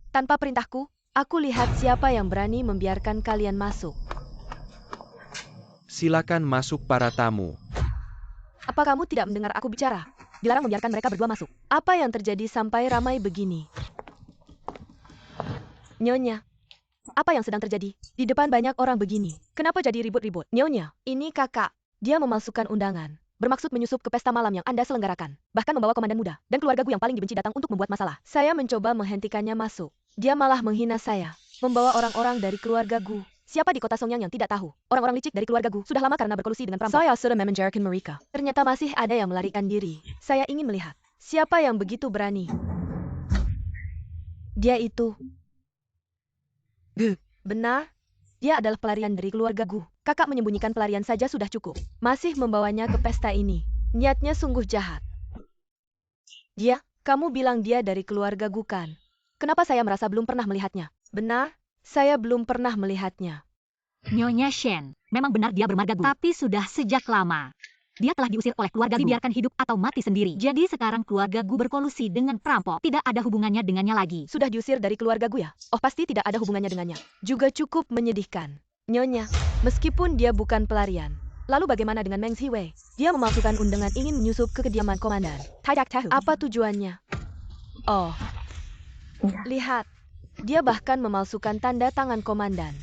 Tanpa perintahku, aku lihat siapa yang berani membiarkan kalian masuk. Silakan masuk para tamu. Apa kamu tidak mendengar aku bicara? Dilarang membiarkan mereka berdua masuk. Apa yang terjadi sampai ramai begini? Nyonya, apa yang sedang terjadi? Di depan banyak orang begini. Kenapa jadi ribut-ribut? Nyonya, ini kakak. Dia memalsukan undangan. Bermaksud menyusup ke pesta malam yang Anda selenggarakan. Bahkan membawa komandan muda dan keluarga Gu yang paling dibenci datang untuk membuat masalah. Saya mencoba menghentikannya masuk. Dia malah menghina saya. Membawa orang-orang dari keluarga Gu. Siapa di kota Songyang yang tidak tahu? Orang-orang licik dari keluarga Gu sudah lama karena berkolusi dengan perampok. Saya sudah memenjarakan mereka. Ternyata masih ada yang melarikan diri. Saya ingin melihat siapa yang begitu berani. Dia itu. Benar? Dia adalah pelarian dari keluarga Gu. Kakak menyembunyikan pelarian saja sudah cukup. Masih membawanya ke pesta ini. Niatnya sungguh jahat. Dia, kamu bilang dia dari keluarga Gu kan? Kenapa saya merasa belum pernah melihatnya? Benar, saya belum pernah melihatnya. Nyonya Shen, memang benar dia bermarga Gu. Tapi sudah sejak lama. Dia telah diusir oleh keluarga Gu, dibiarkan hidup atau mati sendiri. Jadi sekarang keluarga Gu berkolusi dengan perampok. Tidak ada hubungannya dengannya lagi. Sudah diusir dari keluarga Gu ya? Oh, pasti tidak ada hubungannya dengannya. Juga cukup menyedihkan. Nyonya, meskipun dia bukan pelarian. Lalu bagaimana dengan Meng Ziwei? Dia memalsukan undangan ingin menyusup ke kediaman komandan. Tidak tahu. Apa tujuannya? Oh, lihat. Dia bahkan memalsukan tanda tangan komandan.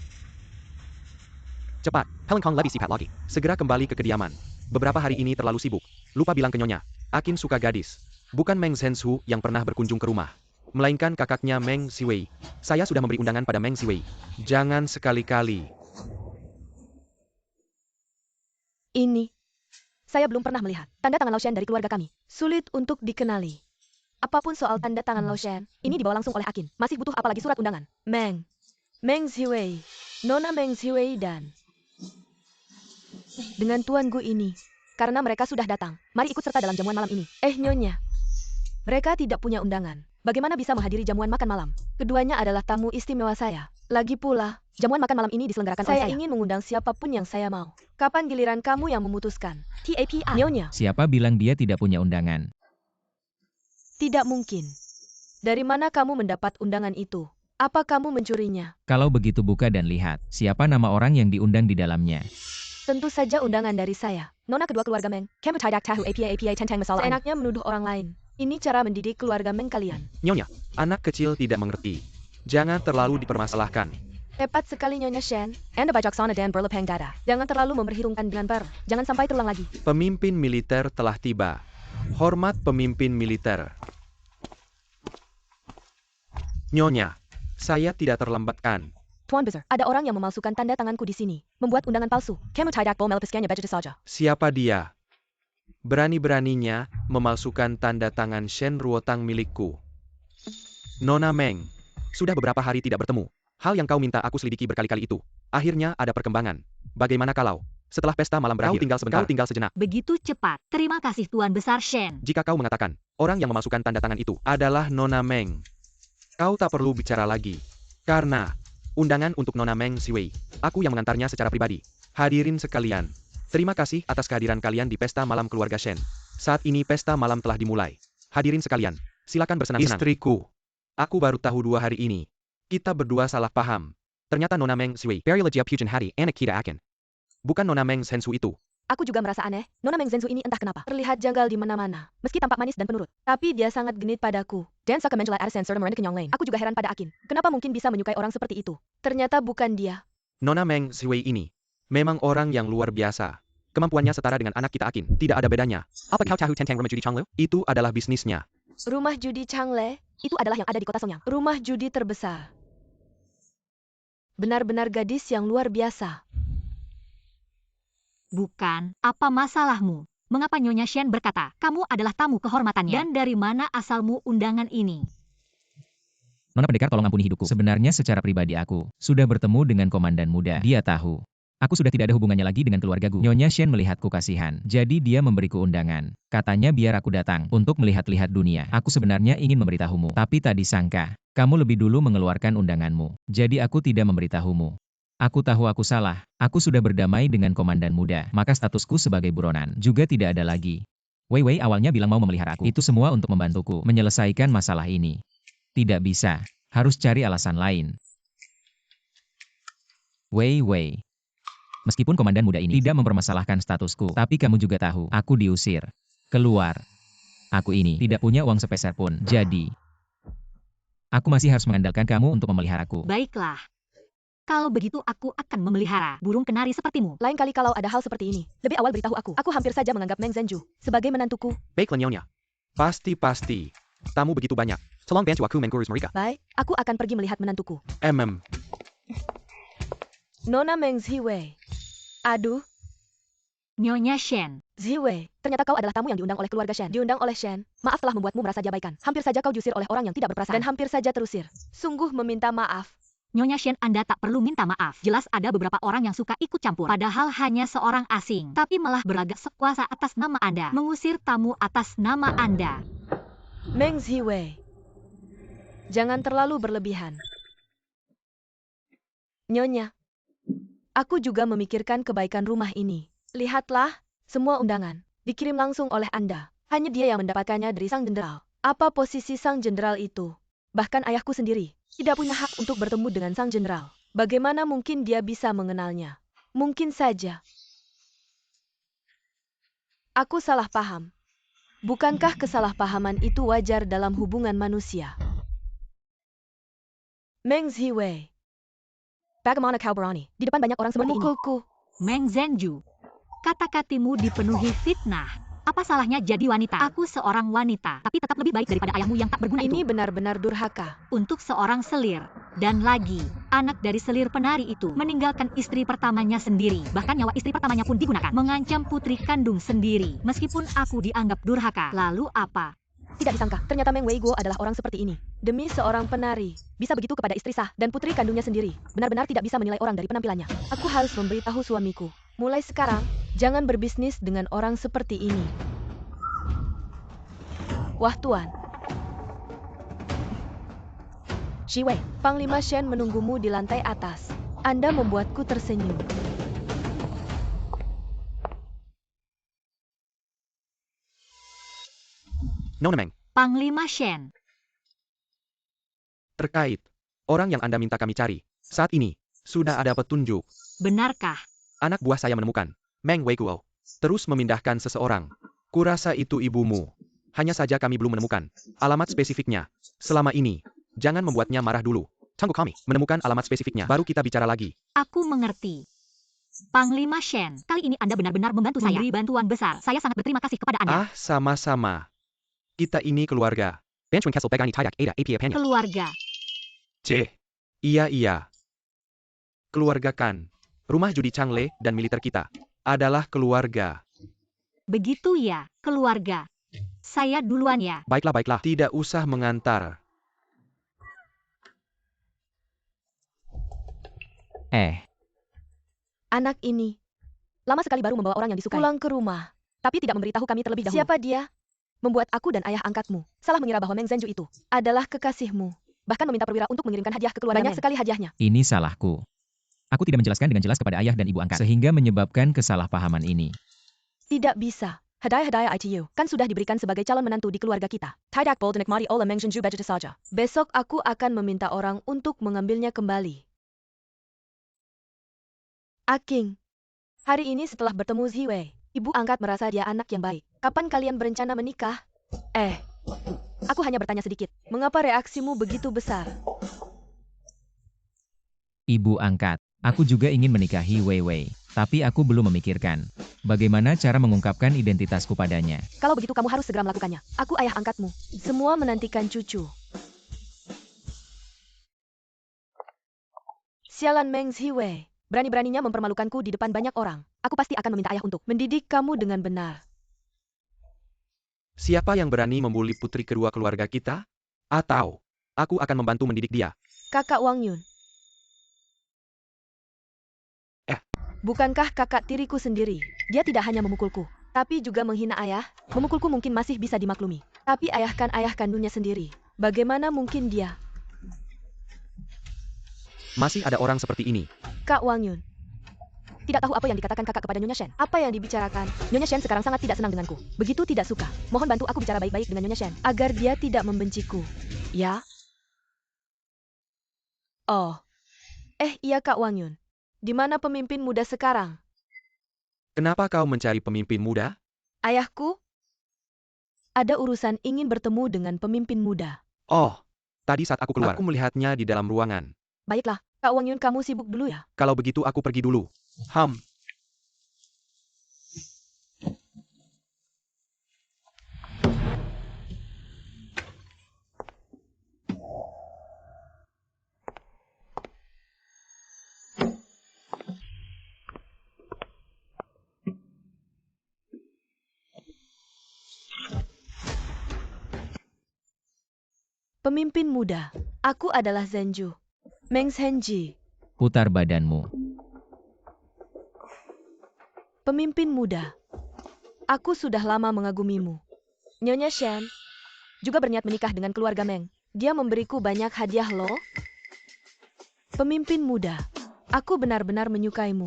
Cepat, Helen Kong lebih sifat lagi. Segera kembali ke kediaman. Beberapa hari ini terlalu sibuk. Lupa bilang ke Nyonya. Akin suka gadis. Bukan Meng Zhensu yang pernah berkunjung ke rumah. Melainkan kakaknya Meng Ziwei. Saya sudah memberi undangan pada Meng Ziwei. Jangan sekali-kali. Ini. Saya belum pernah melihat tanda tangan Lao Shen dari keluarga kami. Sulit untuk dikenali. Apapun soal tanda tangan Lao Shen, ini dibawa langsung oleh Akin. Masih butuh apa lagi surat undangan? Meng Ziwei, Nona Meng Ziwei dan dengan Tuan Gu ini. Karena mereka sudah datang, mari ikut serta dalam jamuan malam ini. Nyonya. Mereka tidak punya undangan. Bagaimana bisa menghadiri jamuan makan malam? Keduanya adalah tamu istimewa saya. Lagi pula, jamuan makan malam ini diselenggarakan oleh saya. Saya ingin mengundang siapapun yang saya mau. Kapan giliran kamu yang memutuskan? TAPI. Nyonya. Siapa bilang dia tidak punya undangan? Tidak mungkin. Dari mana kamu mendapat undangan itu? Apa kamu mencurinya? Kalau begitu buka dan lihat, siapa nama orang yang diundang di dalamnya. Tentu saja undangan dari saya. Nona kedua keluarga Meng. Kamu tidak tahu APA tentang masalah. Seenaknya menuduh orang lain. Ini cara mendidik keluarga Meng kalian. Nyonya, anak kecil tidak mengerti. Jangan terlalu dipermasalahkan. Tepat sekali Nyonya Shen. Anda bijaksana dan berlepeng dada. Jangan terlalu memperhitungkan dengan jangan sampai terulang lagi. Pemimpin militer telah tiba. Hormat pemimpin militer. Nyonya, saya tidak terlambatkan. Tuan Besar, ada orang yang memalsukan tanda tanganku di sini. Membuat undangan palsu. Kamu tidak boleh melepiskannya begitu saja. Siapa dia? Berani-beraninya memalsukan tanda tangan Shen Ruotang milikku. Nona Meng, sudah beberapa hari tidak bertemu. Hal yang kau minta aku selidiki berkali-kali itu. Akhirnya ada perkembangan. Bagaimana kalau setelah pesta malam berakhir, kau tinggal sejenak. Begitu cepat. Terima kasih Tuan Besar Shen. Jika kau mengatakan, orang yang memasukkan tanda tangan itu adalah Nona Meng, kau tak perlu bicara lagi. Karena undangan untuk Nona Meng Ziwei, aku yang mengantarnya secara pribadi. Hadirin sekalian, terima kasih atas kehadiran kalian di pesta malam keluarga Shen. Saat ini pesta malam telah dimulai. Hadirin sekalian, silakan bersenang-senang. Istriku, aku baru tahu 2 hari ini. Kita berdua salah paham. Ternyata Nona Meng Ziwei, Perilegia Pujan Hari, anak kita Akin. Bukan Nona Meng Zhensu itu. Aku juga merasa aneh. Nona Meng Zhensu ini entah kenapa terlihat janggal di mana-mana. Meski tampak manis dan penurut, tapi dia sangat genit padaku. Dan suka menjela Arsen serta merendah kenyang lain. Aku juga heran pada Akin. Kenapa mungkin bisa menyukai orang seperti itu? Ternyata bukan dia. Nona Meng Ziwei ini memang orang yang luar biasa. Kemampuannya setara dengan anak kita Akin. Tidak ada bedanya. Apa kau tahu tentang rumah judi Changlu? Itu adalah bisnisnya. Rumah judi Changle itu adalah yang ada di kota Sonyang. Rumah judi terbesar. Benar-benar gadis yang luar biasa. Bukan, apa masalahmu? Mengapa Nyonya Shen berkata, kamu adalah tamu kehormatannya? Dan dari mana asalmu undangan ini? Nona Pendekar tolong ampuni hidupku. Sebenarnya secara pribadi aku sudah bertemu dengan komandan muda. Dia tahu. Aku sudah tidak ada hubungannya lagi dengan keluargaku. Nyonya Shen melihatku kasihan. Jadi dia memberiku undangan. Katanya biar aku datang untuk melihat-lihat dunia. Aku sebenarnya ingin memberitahumu. Tapi tak disangka, kamu lebih dulu mengeluarkan undanganmu. Jadi aku tidak memberitahumu. Aku tahu aku salah. Aku sudah berdamai dengan komandan muda. Maka statusku sebagai buronan juga tidak ada lagi. Wei Wei awalnya bilang mau memelihara aku. Itu semua untuk membantuku menyelesaikan masalah ini. Tidak bisa. Harus cari alasan lain. Wei Wei. Meskipun komandan muda ini tidak mempermasalahkan statusku, tapi kamu juga tahu, aku diusir. Keluar. Aku ini tidak punya uang sepeser pun. Jadi, aku masih harus mengandalkan kamu untuk memeliharaku. Baiklah. Kalau begitu aku akan memelihara burung kenari sepertimu. Lain kali kalau ada hal seperti ini, lebih awal beritahu aku. Aku hampir saja menganggap Meng Zhenju sebagai menantuku. Baiklah Nyonya. Pasti. Tamu begitu banyak. Tolong bantu aku mengurus mereka. Baik, aku akan pergi melihat menantuku. Nona Meng Ziwei. Aduh. Nyonya Shen. Ziwei, ternyata kau adalah tamu yang diundang oleh keluarga Shen. Diundang oleh Shen. Maaf telah membuatmu merasa diabaikan. Hampir saja kau diusir oleh orang yang tidak berperasaan. Dan hampir saja terusir. Sungguh meminta maaf. Nyonya Shen, Anda tak perlu minta maaf. Jelas ada beberapa orang yang suka ikut campur. Padahal hanya seorang asing. Tapi malah berlagak sekuasa atas nama Anda. Mengusir tamu atas nama Anda. Meng Ziwei. Jangan terlalu berlebihan. Nyonya. Aku juga memikirkan kebaikan rumah ini. Lihatlah, semua undangan dikirim langsung oleh Anda. Hanya dia yang mendapatkannya dari Sang Jenderal. Apa posisi Sang Jenderal itu? Bahkan ayahku sendiri tidak punya hak untuk bertemu dengan Sang Jenderal. Bagaimana mungkin dia bisa mengenalnya? Mungkin saja. Aku salah paham. Bukankah kesalahpahaman itu wajar dalam hubungan manusia? Meng Ziwei. Bagaimana kau berani? Di depan banyak orang seperti memukulku. Meng Zhenju, kata-katamu dipenuhi fitnah. Apa salahnya jadi wanita? Aku seorang wanita, tapi tetap lebih baik daripada ayahmu yang tak berguna Ini itu. benar-benar durhaka. Untuk seorang selir. Dan lagi, anak dari selir penari itu meninggalkan istri pertamanya sendiri. Bahkan nyawa istri pertamanya pun digunakan. Mengancam putri kandung sendiri. Meskipun aku dianggap durhaka. Lalu apa? Tidak disangka, ternyata Meng Weigo adalah orang seperti ini. Demi seorang penari, bisa begitu kepada istri sah dan putri kandungnya sendiri. Benar-benar tidak bisa menilai orang dari penampilannya. Aku harus memberitahu suamiku. Mulai sekarang, jangan berbisnis dengan orang seperti ini. Wah Tuan. Shiwei, Panglima Shen menunggumu di lantai atas. Anda membuatku tersenyum. Nona Meng. Panglima Shen. Terkait orang yang Anda minta kami cari. Saat ini, sudah ada petunjuk. Benarkah? Anak buah saya menemukan Meng Weiguo. Terus memindahkan seseorang. Kurasa itu ibumu. Hanya saja kami belum menemukan alamat spesifiknya. Selama ini, jangan membuatnya marah dulu. Tunggu kami. Menemukan alamat spesifiknya, baru kita bicara lagi. Aku mengerti. Panglima Shen, kali ini Anda benar-benar membantu saya. Memberi bantuan besar. Saya sangat berterima kasih kepada Anda. Sama-sama. Kita ini keluarga. Banchuan Kessel Begani Tidak Ada APA Panya. Keluarga. Iya. Keluarga kan. Rumah judi Changle dan militer kita adalah keluarga. Begitu ya, keluarga. Saya duluan ya. Baiklah. Tidak usah mengantar. Anak ini lama sekali baru membawa orang yang disukai pulang ke rumah, tapi tidak memberitahu kami terlebih dahulu. Siapa dia? Membuat aku dan ayah angkatmu salah mengira bahwa Meng Zhenju itu adalah kekasihmu. Bahkan meminta perwira untuk mengirimkan hadiah ke keluarga. Banyak sekali hadiahnya. Ini salahku. Aku tidak menjelaskan dengan jelas kepada ayah dan ibu angkat, sehingga menyebabkan kesalahpahaman ini. Tidak bisa. Hadiah-hadiah ITU kan sudah diberikan sebagai calon menantu di keluarga kita. Tidak boleh dinikmati oleh Meng Zhenju begitu saja. Besok aku akan meminta orang untuk mengambilnya kembali. Aking, hari ini setelah bertemu Ziwei, ibu angkat merasa dia anak yang baik. Kapan kalian berencana menikah? Aku hanya bertanya sedikit. Mengapa reaksimu begitu besar? Ibu angkat, aku juga ingin menikahi Wei Wei, tapi aku belum memikirkan bagaimana cara mengungkapkan identitasku padanya. Kalau begitu kamu harus segera melakukannya. Aku ayah angkatmu. Semua menantikan cucu. Sialan Meng Ziwei. Berani-beraninya mempermalukanku di depan banyak orang. Aku pasti akan meminta ayah untuk mendidik kamu dengan benar. Siapa yang berani membuli putri kedua keluarga kita? Atau, aku akan membantu mendidik dia. Kakak Wang Yun. Bukankah kakak tiriku sendiri? Dia tidak hanya memukulku, tapi juga menghina ayah. Memukulku mungkin masih bisa dimaklumi. Tapi ayah kandungnya sendiri. Bagaimana mungkin dia? Masih ada orang seperti ini. Kak Wang Yun. Tidak tahu apa yang dikatakan kakak kepada Nyonya Shen. Apa yang dibicarakan? Nyonya Shen sekarang sangat tidak senang denganku. Begitu tidak suka. Mohon bantu aku bicara baik-baik dengan Nyonya Shen, agar dia tidak membenciku. Ya? Oh. Iya Kak Wang Yun. Di mana pemimpin muda sekarang? Kenapa kau mencari pemimpin muda? Ayahku? Ada urusan ingin bertemu dengan pemimpin muda. Oh, tadi saat aku keluar, aku melihatnya di dalam ruangan. Baiklah, Kak Wang Yun kamu sibuk dulu ya? Kalau begitu aku pergi dulu. Pemimpin muda. Aku adalah Zhenju. Meng Zhenji. Putar badanmu. Pemimpin muda. Aku sudah lama mengagumimu. Nyonya Shen juga berniat menikah dengan keluarga Meng. Dia memberiku banyak hadiah loh. Pemimpin muda. Aku benar-benar menyukaimu.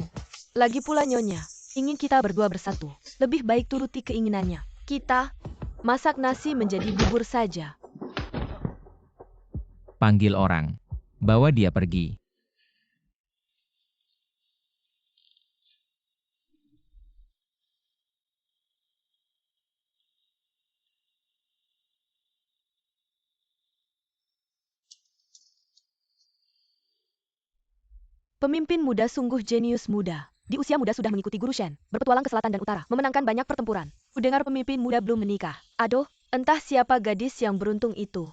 Lagi pula Nyonya, ingin kita berdua bersatu. Lebih baik turuti keinginannya. Kita masak nasi menjadi bubur saja. Panggil orang. Bawa dia pergi. Pemimpin muda sungguh jenius muda. Di usia muda sudah mengikuti Guru Shen, berpetualang ke selatan dan utara, memenangkan banyak pertempuran. Kudengar pemimpin muda belum menikah. Aduh, entah siapa gadis yang beruntung itu.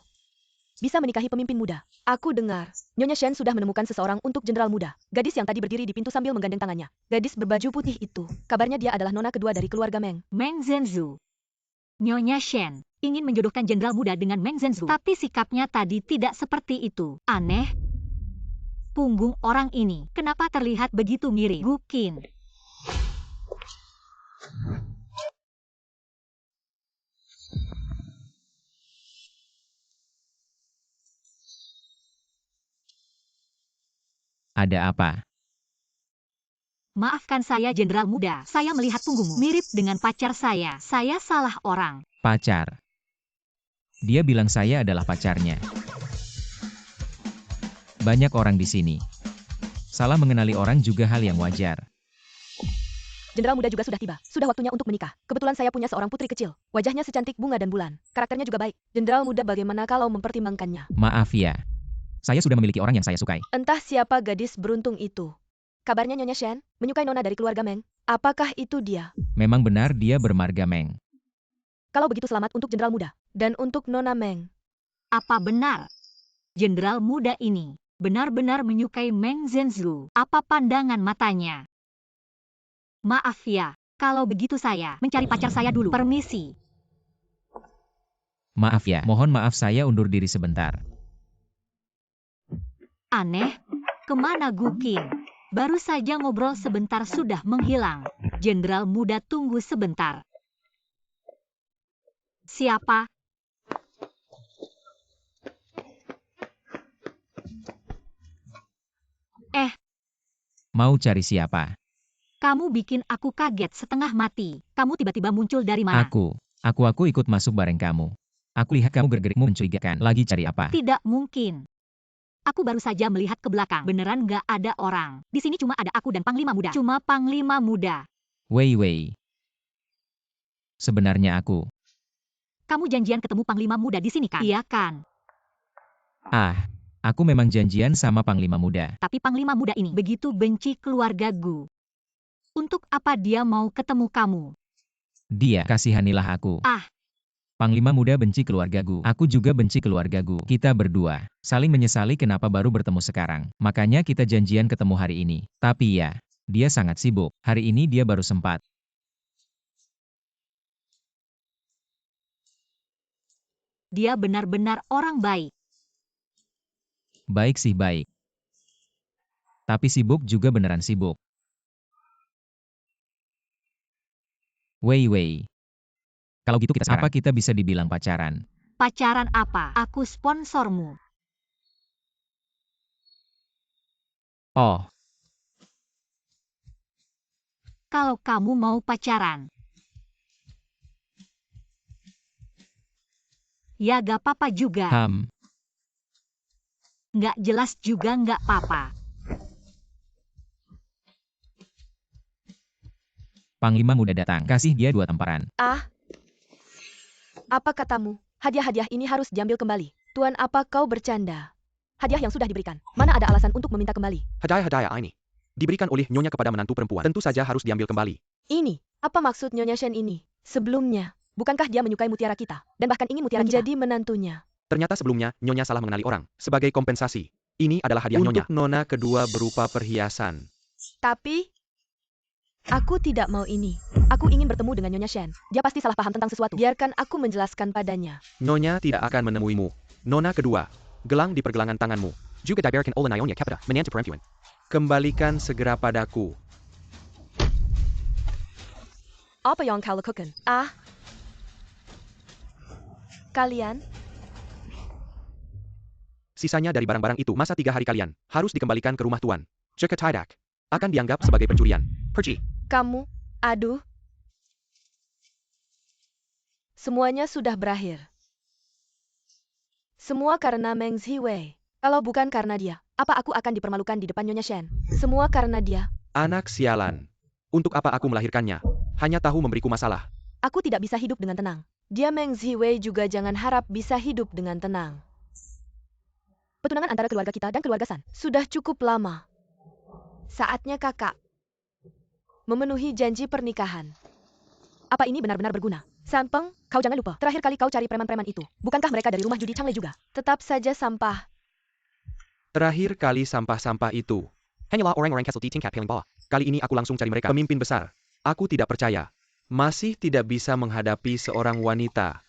Bisa menikahi pemimpin muda. Aku dengar, Nyonya Shen sudah menemukan seseorang untuk jenderal muda. Gadis yang tadi berdiri di pintu sambil menggandeng tangannya. Gadis berbaju putih itu. Kabarnya dia adalah nona kedua dari keluarga Meng. Meng Zhenzu. Nyonya Shen ingin menjodohkan jenderal muda dengan Meng Zhenzu, tapi sikapnya tadi tidak seperti itu. Aneh. Punggung orang ini kenapa terlihat begitu mirip Gu Qin? Ada apa? Maafkan saya jenderal muda, saya melihat punggungmu mirip dengan pacar saya. Saya salah orang. Pacar. Dia bilang saya adalah pacarnya. Banyak orang di sini. Salah mengenali orang juga hal yang wajar. Jenderal muda juga sudah tiba. Sudah waktunya untuk menikah. Kebetulan saya punya seorang putri kecil. Wajahnya secantik bunga dan bulan. Karakternya juga baik. Jenderal muda bagaimana kalau mempertimbangkannya? Maaf ya. Saya sudah memiliki orang yang saya sukai. Entah siapa gadis beruntung itu. Kabarnya Nyonya Shen menyukai nona dari keluarga Meng. Apakah itu dia? Memang benar dia bermarga Meng. Kalau begitu selamat untuk jenderal muda. Dan untuk nona Meng. Apa benar jenderal muda ini benar-benar menyukai Meng Zhenzu? Apa pandangan matanya? Maaf ya, kalau begitu saya mencari pacar saya dulu. Permisi. Maaf ya, mohon maaf saya undur diri sebentar. Aneh, kemana Gu Qin? Baru saja ngobrol sebentar sudah menghilang. Jenderal muda tunggu sebentar. Siapa? Mau cari siapa? Kamu bikin aku kaget setengah mati. Kamu tiba-tiba muncul dari mana? Aku ikut masuk bareng kamu. Aku lihat kamu gergerikmu mencurigakan. Lagi cari apa? Tidak mungkin. Aku baru saja melihat ke belakang. Beneran gak ada orang. Di sini cuma ada aku dan Panglima Muda. Cuma Panglima Muda. Wei. Sebenarnya aku. Kamu janjian ketemu Panglima Muda di sini kan? Iya kan? Aku memang janjian sama Panglima Muda. Tapi Panglima Muda ini begitu benci keluarga Gu. Untuk apa dia mau ketemu kamu? Dia, kasihanilah aku. Panglima Muda benci keluarga Gu. Aku juga benci keluarga Gu. Kita berdua saling menyesali kenapa baru bertemu sekarang. Makanya kita janjian ketemu hari ini. Tapi ya, dia sangat sibuk. Hari ini dia baru sempat. Dia benar-benar orang baik. Baik sih baik. Tapi sibuk juga beneran sibuk. Wei. Kalau gitu kita sekarang. Apa kita bisa dibilang pacaran? Pacaran apa? Aku sponsormu. Oh, Kalau kamu mau pacaran. Ya gak apa-apa juga. Nggak jelas juga nggak apa-apa. Panglima Muda datang. Kasih dia 2 tamparan. Apa katamu? Hadiah-hadiah ini harus diambil kembali. Tuan, apa kau bercanda? Hadiah yang sudah diberikan. Mana ada alasan untuk meminta kembali? Hadiah-hadiah ini diberikan oleh Nyonya kepada menantu perempuan. Tentu saja harus diambil kembali. Ini, apa maksud Nyonya Shen ini? Sebelumnya, bukankah dia menyukai mutiara kita? Dan bahkan ingin mutiara menjadi menantunya? Ternyata sebelumnya, Nyonya salah mengenali orang. Sebagai kompensasi, ini adalah hadiah Nyonya. Untuk nona kedua berupa perhiasan. Tapi, aku tidak mau ini. Aku ingin bertemu dengan Nyonya Shen. Dia pasti salah paham tentang sesuatu. Biarkan aku menjelaskan padanya. Nyonya tidak akan menemuimu. Nona kedua, gelang di pergelangan tanganmu. Juga diberikan oleh Nyonya Capita, menantu perempuan. Kembalikan segera padaku. Apa yang kau lakukan? Kalian? Sisanya dari barang-barang itu masa 3 hari kalian harus dikembalikan ke rumah tuan. Jika tidak, akan dianggap sebagai pencurian. Pergi. Kamu? Aduh. Semuanya sudah berakhir. Semua karena Meng Ziwei. Kalau bukan karena dia, apa aku akan dipermalukan di depan Nyonya Shen? Semua karena dia. Anak sialan. Untuk apa aku melahirkannya? Hanya tahu memberiku masalah. Aku tidak bisa hidup dengan tenang. Dia Meng Ziwei juga jangan harap bisa hidup dengan tenang. Petunangan antara keluarga kita dan keluarga San sudah cukup lama. Saatnya kakak memenuhi janji pernikahan. Apa ini benar-benar berguna? Sanpeng, kau jangan lupa. Terakhir kali kau cari preman-preman itu. Bukankah mereka dari rumah judi Changle juga? Tetap saja sampah. Terakhir kali sampah-sampah itu. Hanyalah orang-orang Castle di tingkat paling bawah. Kali ini aku langsung cari mereka. Pemimpin besar. Aku tidak percaya. Masih tidak bisa menghadapi seorang wanita.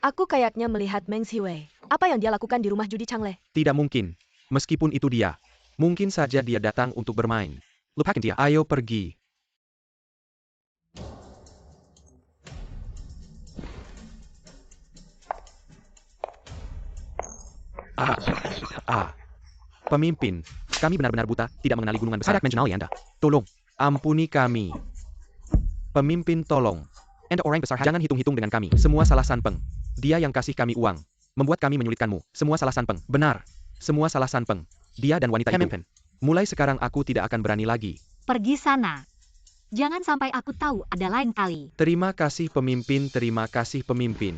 Aku kayaknya melihat Meng Xiwei. Apa yang dia lakukan di rumah judi Changle? Tidak mungkin. Meskipun itu dia. Mungkin saja dia datang untuk bermain. Lupakan dia. Ayo pergi. Pemimpin, kami benar-benar buta, tidak mengenali gunungan besar. Tidak mengenali Anda. Tolong, ampuni kami. Pemimpin tolong. Anda orang besar. Jangan hitung-hitung dengan kami. Semua salah Sanpeng. Dia yang kasih kami uang. Membuat kami menyulitkanmu. Semua salah Sanpeng. Benar. Semua salah Sanpeng. Dia dan wanita itu. Pemimpin. Mulai sekarang aku tidak akan berani lagi. Pergi sana. Jangan sampai aku tahu ada lain kali. Terima kasih pemimpin, terima kasih pemimpin.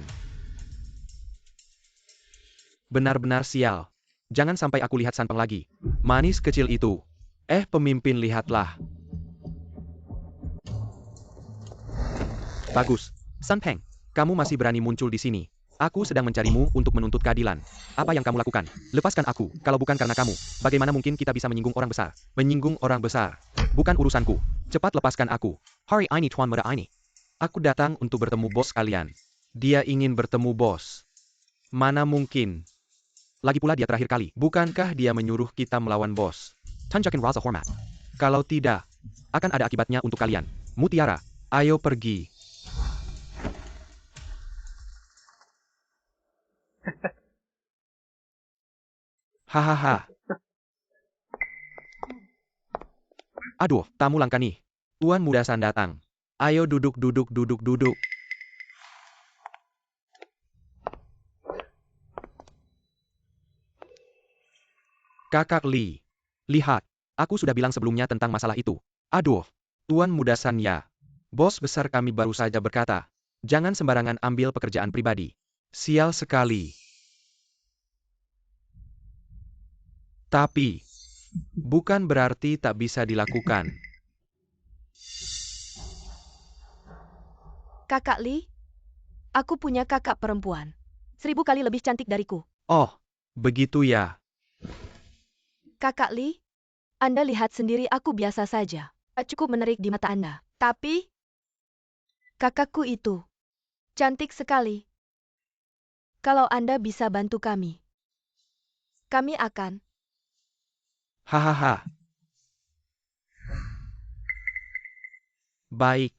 Benar-benar sial. Jangan sampai aku lihat Sanpeng lagi. Manis kecil itu. Pemimpin lihatlah. Bagus. Sanpeng. Kamu masih berani muncul di sini. Aku sedang mencarimu untuk menuntut keadilan. Apa yang kamu lakukan? Lepaskan aku. Kalau bukan karena kamu, bagaimana mungkin kita bisa menyinggung orang besar? Menyinggung orang besar. Bukan urusanku. Cepat lepaskan aku. Hari ini Tuan Muda ini. Aku datang untuk bertemu bos kalian. Dia ingin bertemu bos. Mana mungkin? Lagi pula dia terakhir kali. Bukankah dia menyuruh kita melawan bos? Tunjukkan rasa hormat. Kalau tidak, akan ada akibatnya untuk kalian. Mutiara, ayo pergi. Hahaha. Aduh, tamu langka nih. Tuan Muda San datang. Ayo duduk. Kakak Li. Lihat, aku sudah bilang sebelumnya tentang masalah itu. Aduh, Tuan Muda San ya. Bos besar kami baru saja berkata, jangan sembarangan ambil pekerjaan pribadi. Sial sekali. Tapi, bukan berarti tak bisa dilakukan. Kakak Li, aku punya kakak perempuan. 1000 kali lebih cantik dariku. Oh, begitu ya. Kakak Li, Anda lihat sendiri aku biasa saja. Cukup menarik di mata Anda. Tapi, kakakku itu cantik sekali. Kalau Anda bisa bantu kami akan. Hahaha. Baik.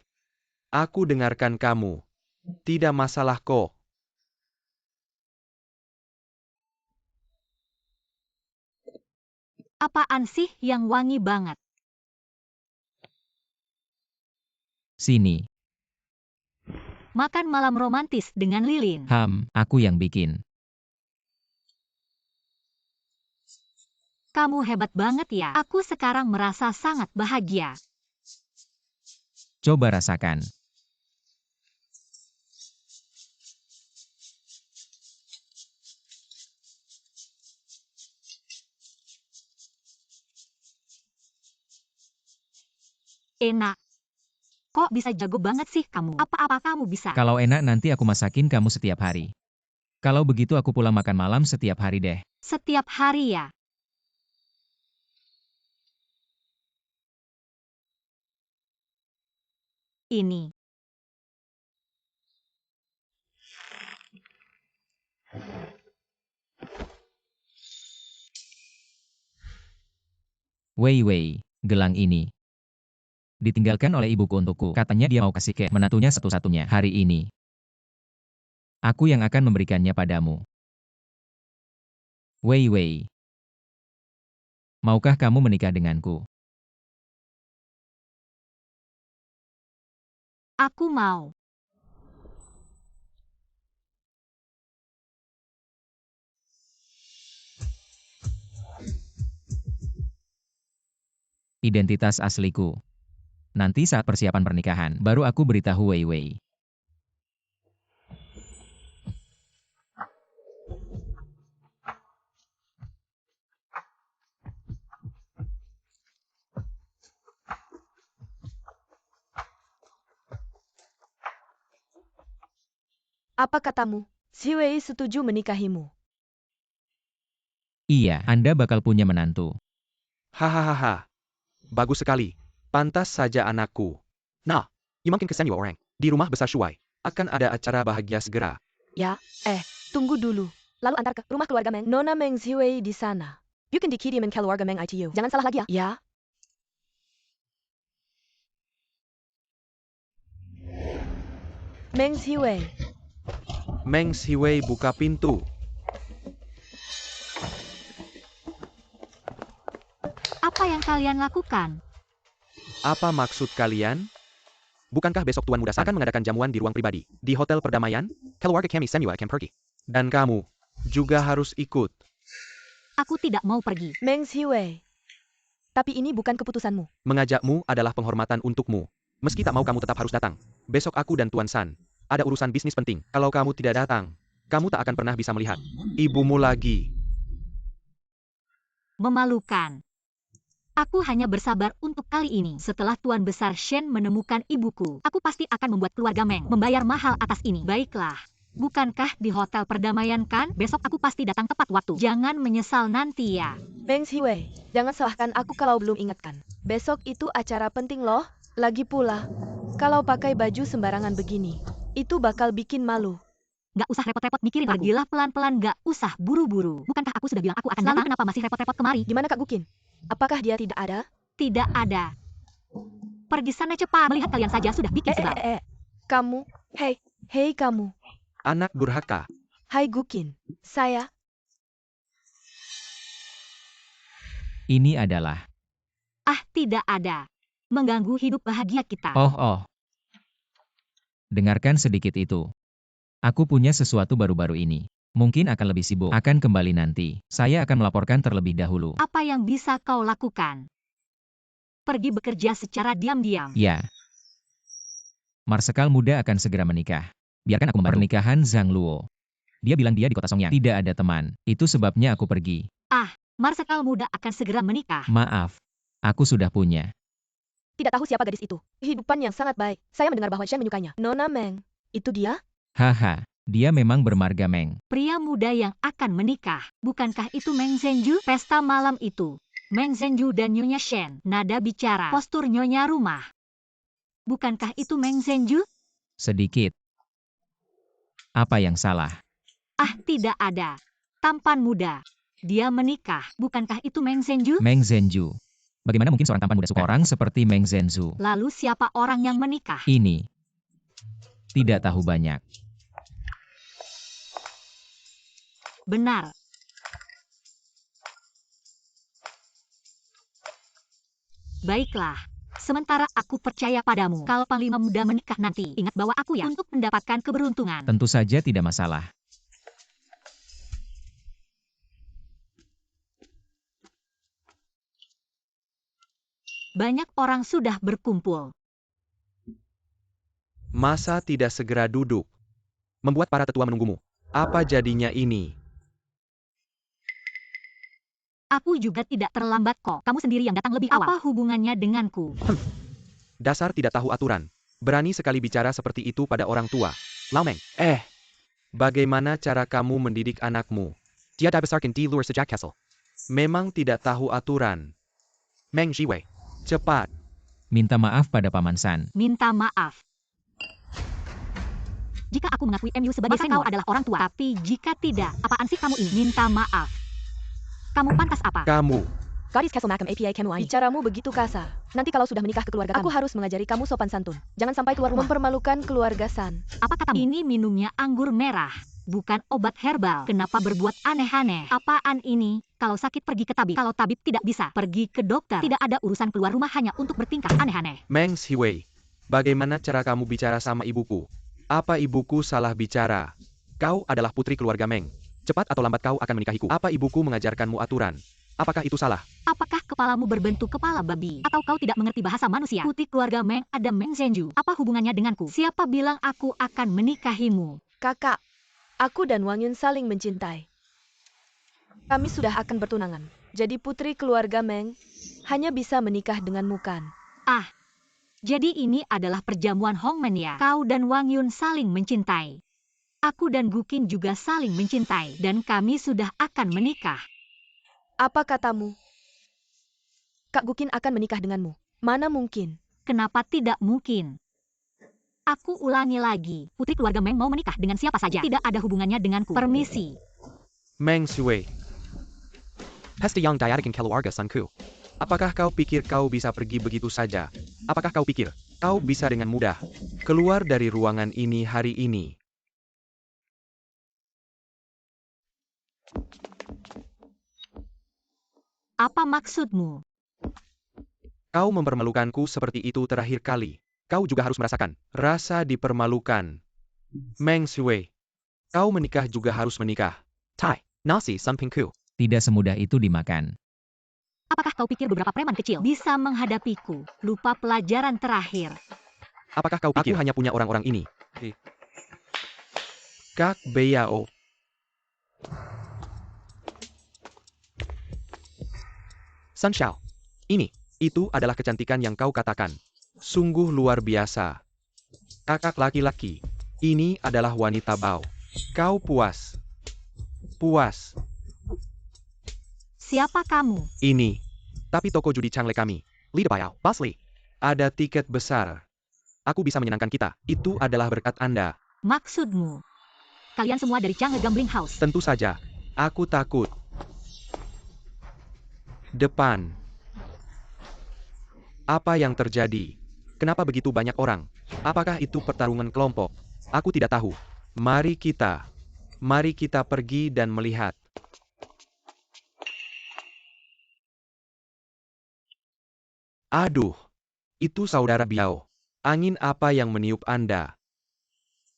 Aku dengarkan kamu. Tidak masalah kok. Apaan sih yang wangi banget? Sini. Makan malam romantis dengan lilin. Aku yang bikin. Kamu hebat banget ya. Aku sekarang merasa sangat bahagia. Coba rasakan. Enak. Kok bisa jago banget sih kamu? Apa-apa kamu bisa? Kalau enak nanti aku masakin kamu setiap hari. Kalau begitu aku pulang makan malam setiap hari deh. Setiap hari ya? Ini. Wei, gelang ini ditinggalkan oleh ibuku untukku. Katanya dia mau kasih ke menantunya satu-satunya hari ini. Aku yang akan memberikannya padamu. Wei, maukah kamu menikah denganku? Aku mau. Identitas asliku. Nanti saat persiapan pernikahan, baru aku beritahu Wei. Apa katamu? Xiwei setuju menikahimu. Iya, Anda bakal punya menantu. Hahaha. Bagus sekali. Pantas saja anakku. Nah, makin kesan orang. Di rumah besar Shuai. Akan ada acara bahagia segera. Ya, tunggu dulu. Lalu antar ke rumah keluarga Meng. Nona Meng Xiwei di sana. You can dikirim keluarga Meng ITU. Jangan salah lagi ya. Ya. Meng Xiwei. Meng Xiwei buka pintu. Apa yang kalian lakukan? Apa maksud kalian? Bukankah besok Tuan Muda akan mengadakan jamuan di ruang pribadi, di Hotel Perdamaian? Keluarga kami semua akan pergi. Dan kamu juga harus ikut. Aku tidak mau pergi. Meng Xiwei. Tapi ini bukan keputusanmu. Mengajakmu adalah penghormatan untukmu. Meski tak mau kamu tetap harus datang. Besok aku dan Tuan San ada urusan bisnis penting. Kalau kamu tidak datang, kamu tak akan pernah bisa melihat ibumu lagi. Memalukan. Aku hanya bersabar untuk kali ini. Setelah Tuan Besar Shen menemukan ibuku, aku pasti akan membuat keluarga Meng membayar mahal atas ini. Baiklah. Bukankah di Hotel Perdamaian kan? Besok aku pasti datang tepat waktu. Jangan menyesal nanti ya. Meng Xiwei, jangan salahkan aku kalau belum ingatkan. Besok itu acara penting loh. Lagi pula, kalau pakai baju sembarangan begini, itu bakal bikin malu. Gak usah repot-repot mikirin aku. Pergilah pelan-pelan, gak usah buru-buru. Bukankah aku sudah bilang aku akan datang? Kenapa masih repot-repot kemari? Gimana Kak Gukin? Apakah dia tidak ada? Tidak ada. Pergi sana cepat. Melihat kalian saja sudah bikin sebab. Kamu, hei kamu. Anak durhaka. Hai Gukin, saya. Ini adalah... Ah, tidak ada. Mengganggu hidup bahagia kita. Oh. Dengarkan sedikit itu. Aku punya sesuatu baru-baru ini. Mungkin akan lebih sibuk. Akan kembali nanti. Saya akan melaporkan terlebih dahulu. Apa yang bisa kau lakukan? Pergi bekerja secara diam-diam. Ya. Marsekal muda akan segera menikah. Biarkan aku membantu. Pernikahan Zhang Luo. Dia bilang dia di kota Songyang. Tidak ada teman. Itu sebabnya aku pergi. Marsekal muda akan segera menikah. Maaf. Aku sudah punya. Tidak tahu siapa gadis itu. Kehidupan yang sangat baik. Saya mendengar bahwa Shen menyukainya. Nona Meng, itu dia? Haha. Dia memang bermarga Meng. Pria muda yang akan menikah. Bukankah itu Meng Zhenju? Pesta malam itu. Meng Zhenju dan Nyonya Shen. Nada bicara. Postur Nyonya rumah. Bukankah itu Meng Zhenju? Sedikit. Apa yang salah? Tidak ada. Tampan muda. Dia menikah. Bukankah itu Meng Zhenju? Meng Zhenju. Bagaimana mungkin seorang tampan muda suka orang seperti Meng Zhenju? Lalu siapa orang yang menikah? Ini. Tidak tahu banyak. Benar. Baiklah. Sementara aku percaya padamu. Kalau Panglima Muda menikah nanti, ingat bahwa aku ya untuk mendapatkan keberuntungan. Tentu saja tidak masalah. Banyak orang sudah berkumpul. Masa tidak segera duduk? Membuat para tetua menunggumu. Apa jadinya ini? Aku juga tidak terlambat kok. Kamu sendiri yang datang lebih awal. Apa hubungannya denganku? Dasar tidak tahu aturan. Berani sekali bicara seperti itu pada orang tua. Lau Meng, Bagaimana cara kamu mendidik anakmu? dia dibesarkan di luar sejak Kessel. Memang tidak tahu aturan. Meng Xiwei, Cepat. Minta maaf pada Paman San. Minta maaf. Jika aku mengakui MU sebagai senior, kau adalah orang tua. Tapi jika tidak, apaan sih kamu ini? Minta maaf. Kamu pantas apa? Kamu. Gadis Castle Macam API Kenuai. Bicaramu begitu kasar. Nanti kalau sudah menikah ke keluarga kami, aku harus mengajari kamu sopan santun. Jangan sampai keluar rumah mempermalukan keluarga San. Apa katamu? Ini minumnya anggur merah, bukan obat herbal. Kenapa berbuat aneh-aneh? Apaan ini? Kalau sakit pergi ke tabib. Kalau tabib tidak bisa, pergi ke dokter. Tidak ada urusan keluar rumah hanya untuk bertingkah aneh-aneh. Meng Xiwei. Bagaimana cara kamu bicara sama ibuku? Apa ibuku salah bicara? Kau adalah putri keluarga Meng. Cepat atau lambat kau akan menikahiku. Apa ibuku mengajarkanmu aturan? Apakah itu salah? Apakah kepalamu berbentuk kepala babi? Atau kau tidak mengerti bahasa manusia? Putri keluarga Meng ada Meng Zhenju. Apa hubungannya denganku? Siapa bilang aku akan menikahimu? Kakak, aku dan Wang Yun saling mencintai. Kami sudah akan bertunangan. Jadi putri keluarga Meng hanya bisa menikah denganmu kan? Jadi ini adalah perjamuan Hongmen ya? Kau dan Wang Yun saling mencintai. Aku dan Gukin juga saling mencintai dan kami sudah akan menikah. Apa katamu? Kak Gukin akan menikah denganmu. Mana mungkin? Kenapa tidak mungkin? Aku ulangi lagi, putri keluarga Meng mau menikah dengan siapa saja. Tidak ada hubungannya denganku. Permisi. Meng Shui, Pesta yang diadakan keluarga Sunku. apakah kau pikir kau bisa pergi begitu saja? Apakah kau pikir kau bisa dengan mudah keluar dari ruangan ini hari ini? Apa maksudmu? Kau mempermalukanku seperti itu terakhir kali. Kau juga harus merasakan rasa dipermalukan. Meng Shui, kau menikah juga harus menikah. Tai, nasi sunpingku. Tidak semudah itu dimakan. Apakah kau pikir beberapa preman kecil bisa menghadapiku? Lupa pelajaran terakhir. Apakah kau pikir aku hanya punya orang-orang ini? Kak Beyao. Sun Xiao. Itu adalah kecantikan yang kau katakan. Sungguh luar biasa. Kakak laki-laki, ini adalah wanita Bao. Kau puas? Puas. Siapa kamu? Ini. Tapi toko judi Changle kami. Li Bayao. Boss Li. Ada tiket besar. Aku bisa menyenangkan kita. Itu adalah berkat Anda. Maksudmu? Kalian semua dari Change Gambling House. Tentu saja. Aku takut. Depan. Apa yang terjadi? Kenapa begitu banyak orang? Apakah itu pertarungan kelompok? Aku tidak tahu. Mari kita pergi dan melihat. Aduh, itu saudara Biao. Angin apa yang meniup Anda?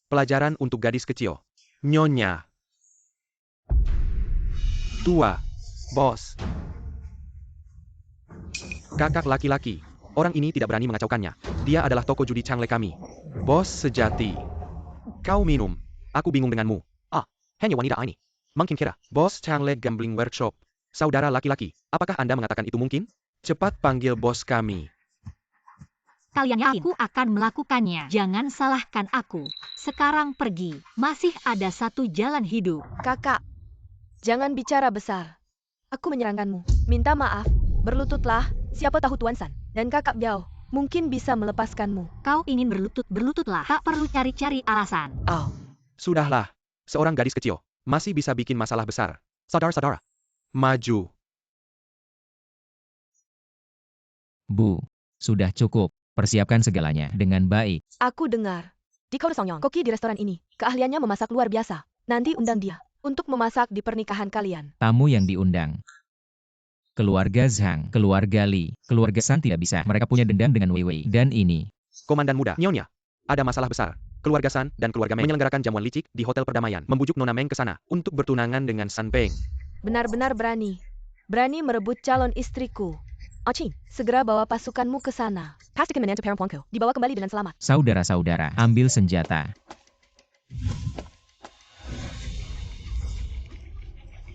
Pelajaran untuk gadis kecil. Nyonya. Tua. Bos. Kakak laki-laki. Orang ini tidak berani mengacaukannya. Dia adalah toko judi Changle kami. Bos sejati. Kau minum. Aku bingung denganmu. Hanya wanita ini. Mungkin kira. Bos Changle Gambling Workshop. Saudara laki-laki, apakah Anda mengatakan itu mungkin? Cepat panggil bos kami. Kalian yakin aku akan melakukannya? Jangan salahkan aku. Sekarang pergi. Masih ada satu jalan hidup. Kakak, jangan bicara besar. Aku menyerangkanmu. Minta maaf. Berlututlah. Siapa tahu Tuan San dan Kakak Biao mungkin bisa melepaskanmu. Kau ingin berlututlah. Tak perlu cari-cari alasan. Sudahlah. Seorang gadis kecil masih bisa bikin masalah besar. Saudara-saudara. Maju. Bu, sudah cukup. Persiapkan segalanya dengan baik. Aku dengar. Di Kau Songyong, koki di restoran ini, keahliannya memasak luar biasa. Nanti undang dia untuk memasak di pernikahan kalian. Tamu yang diundang. Keluarga Zhang, keluarga Li, keluarga San tidak bisa. Mereka punya dendam dengan Wei Wei. Dan ini. Komandan muda, Nyonya. Ada masalah besar. Keluarga San dan keluarga Meng menyelenggarakan jamuan licik di Hotel Perdamaian. Membujuk Nona Meng ke sana untuk bertunangan dengan San Peng. Benar-benar berani. Berani merebut calon istriku. Oci, segera bawa pasukanmu ke sana. Pastikan menantu perempuanku dibawa kembali dengan selamat. Saudara-saudara, ambil senjata.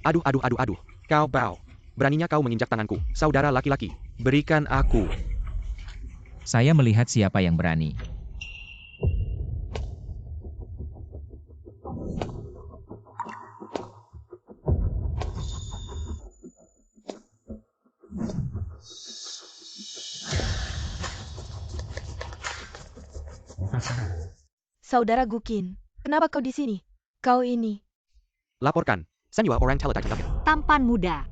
Aduh. Kau Bao. Beraninya kau menginjak tanganku. Saudara laki-laki, berikan aku. Saya melihat siapa yang berani. Saudara Gukin, kenapa kau di sini? Kau ini. Laporkan. Senua orang teledakin. Tampan muda.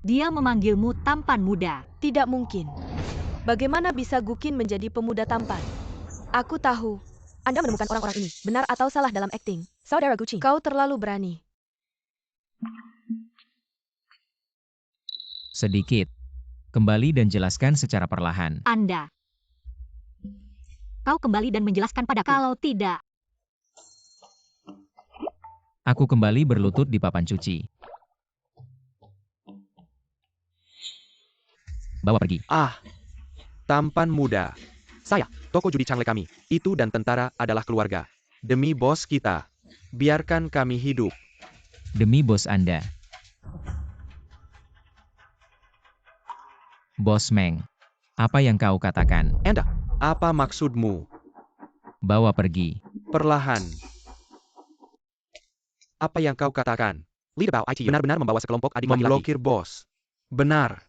Dia memanggilmu tampan muda. Tidak mungkin. Bagaimana bisa Gukin menjadi pemuda tampan? Aku tahu. Anda menemukan orang-orang ini. Benar atau salah dalam akting. Saudara Gucci, kau terlalu berani. Sedikit. Kembali dan jelaskan secara perlahan. Anda. Kau kembali dan menjelaskan padaku. Kalau tidak, Aku kembali berlutut di papan cuci. Bawa pergi. Tampan muda. Saya. Toko judi Changle kami. Itu dan tentara adalah keluarga. Demi bos kita. Biarkan kami hidup. Demi bos Anda. Bos Meng. Apa yang kau katakan? Anda. Apa maksudmu? Bawa pergi. Perlahan. Apa yang kau katakan? Lead about ITU. Benar-benar membawa sekelompok adik laki-laki. Memblokir bos. Benar.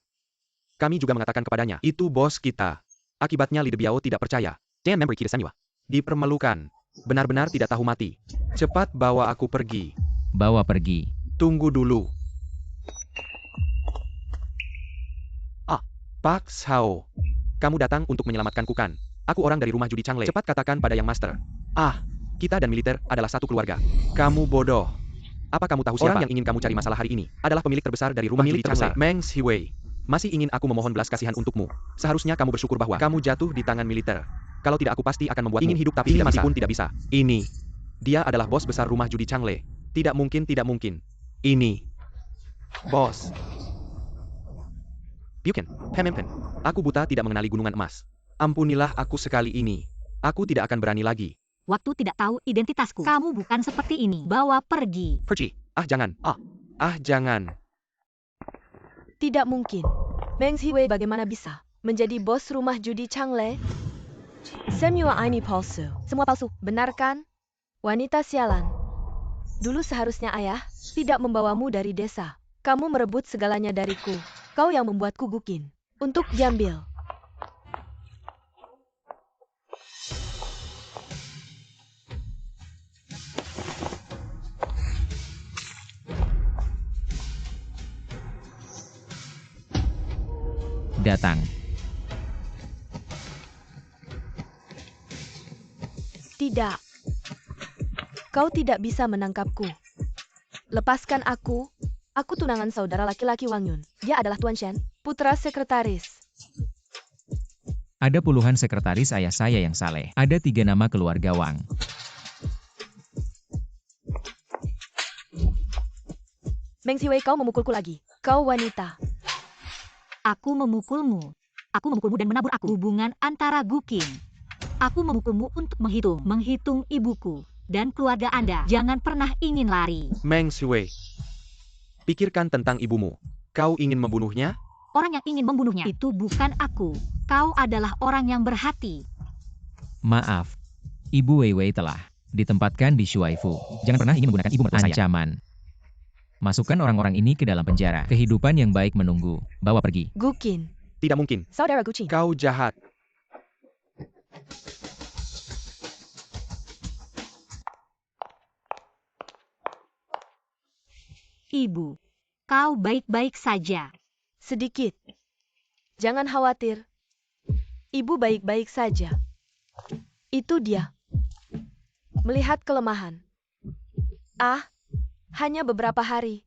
Kami juga mengatakan kepadanya, itu bos kita. Akibatnya Li Debiao tidak percaya. Dan memberi kita semua. Dipermalukan. Benar-benar tidak tahu mati. Cepat bawa aku pergi. Bawa pergi. Tunggu dulu. Pak Xiao. Kamu datang untuk menyelamatkan Kukan. Aku orang dari rumah judi Changle. Cepat katakan pada Yang Master. Kita dan militer adalah satu keluarga. Kamu bodoh. Apa kamu tahu siapa? Orang yang ingin kamu cari masalah hari ini adalah pemilik terbesar dari rumah judi Changle. Meng Xiwei. Masih ingin aku memohon belas kasihan untukmu. Seharusnya kamu bersyukur bahwa kamu jatuh di tangan militer. Kalau tidak, aku pasti akan membuatmu ingin hidup tapi tidak mati pun tidak bisa. Ini. Dia adalah bos besar rumah judi Changle. Tidak mungkin, tidak mungkin. Ini. Bos. Bukan. Pemimpin. Aku buta tidak mengenali gunungan emas. Ampunilah aku sekali ini. Aku tidak akan berani lagi. Waktu tidak tahu identitasku. Kamu bukan seperti ini. Bawa pergi. Pergi. Jangan. Jangan. Tidak mungkin. Meng Xiwei bagaimana bisa menjadi bos rumah judi Changle? Semua ini palsu. Semua palsu, benar kan? Wanita sialan. Dulu seharusnya ayah tidak membawamu dari desa. Kamu merebut segalanya dariku. Kau yang membuatku gukin. Untuk diambil. Datang. Tidak. Kau tidak bisa menangkapku. Lepaskan aku. Aku tunangan saudara laki-laki Wang Yun. Dia adalah Tuan Shen, putra sekretaris. Ada puluhan sekretaris ayah saya yang saleh. Ada 3 nama keluarga Wang. Meng Xiwei, kau memukulku lagi. Kau wanita. Aku memukulmu. Aku memukulmu dan menabur aku. Hubungan antara Gukin. Aku memukulmu untuk menghitung ibuku dan keluarga Anda. Jangan pernah ingin lari. Meng Xiwei. Pikirkan tentang ibumu. Kau ingin membunuhnya? Orang yang ingin membunuhnya itu bukan aku. Kau adalah orang yang berhati. Maaf. Ibu Wei Wei telah ditempatkan di Shuaifu. Jangan pernah ingin menggunakan ibu mertua saya. Ancaman. Masukkan orang-orang ini ke dalam penjara. Kehidupan yang baik menunggu. Bawa pergi. Gukin. Tidak mungkin. Saudara Guqin. Kau jahat. Ibu, kau baik-baik saja. Sedikit. Jangan khawatir. Ibu baik-baik saja. Itu dia. Melihat kelemahan. Hanya beberapa hari.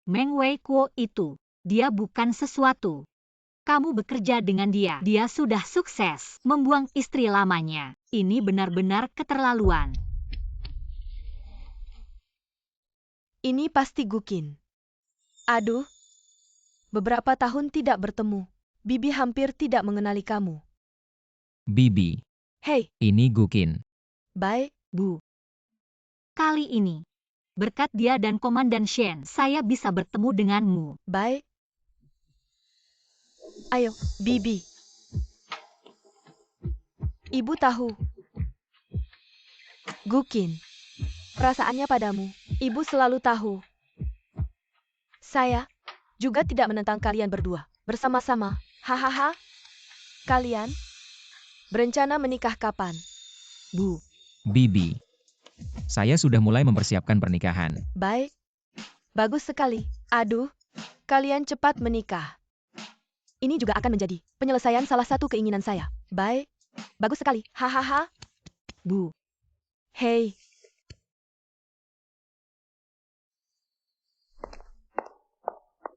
Meng Wei Kuo itu, dia bukan sesuatu. Kamu bekerja dengan dia. Dia sudah sukses membuang istri lamanya. Ini benar-benar keterlaluan. Ini pasti Gukin. Aduh. Beberapa tahun tidak bertemu. Bibi hampir tidak mengenali kamu. Bibi. Hei, Ini Gukin. baik. Bu. Kali ini, berkat dia dan Komandan Shen, saya bisa bertemu denganmu. Baik. Ayo, Bibi. Ibu tahu. Gukin. Perasaannya padamu. Ibu selalu tahu. Saya juga tidak menentang kalian berdua. Bersama-sama. Hahaha. Kalian berencana menikah kapan? Bu. Bibi. Saya sudah mulai mempersiapkan pernikahan. Baik. Bagus sekali. Aduh. Kalian cepat menikah. Ini juga akan menjadi penyelesaian salah satu keinginan saya. Baik. Bagus sekali. Hahaha. Bu. Hei.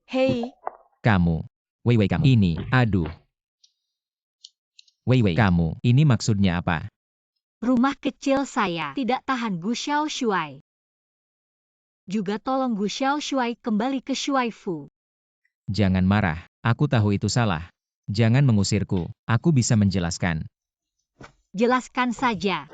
Hei. Kamu. Wei Wei kamu. Ini. Aduh. Wei Wei kamu. Ini maksudnya apa? Rumah kecil saya tidak tahan Gu Xiao Shuai. Juga tolong Gu Xiao Shuai kembali ke Shuaifu. Jangan marah. Aku tahu itu salah. Jangan mengusirku. Aku bisa menjelaskan. Jelaskan saja.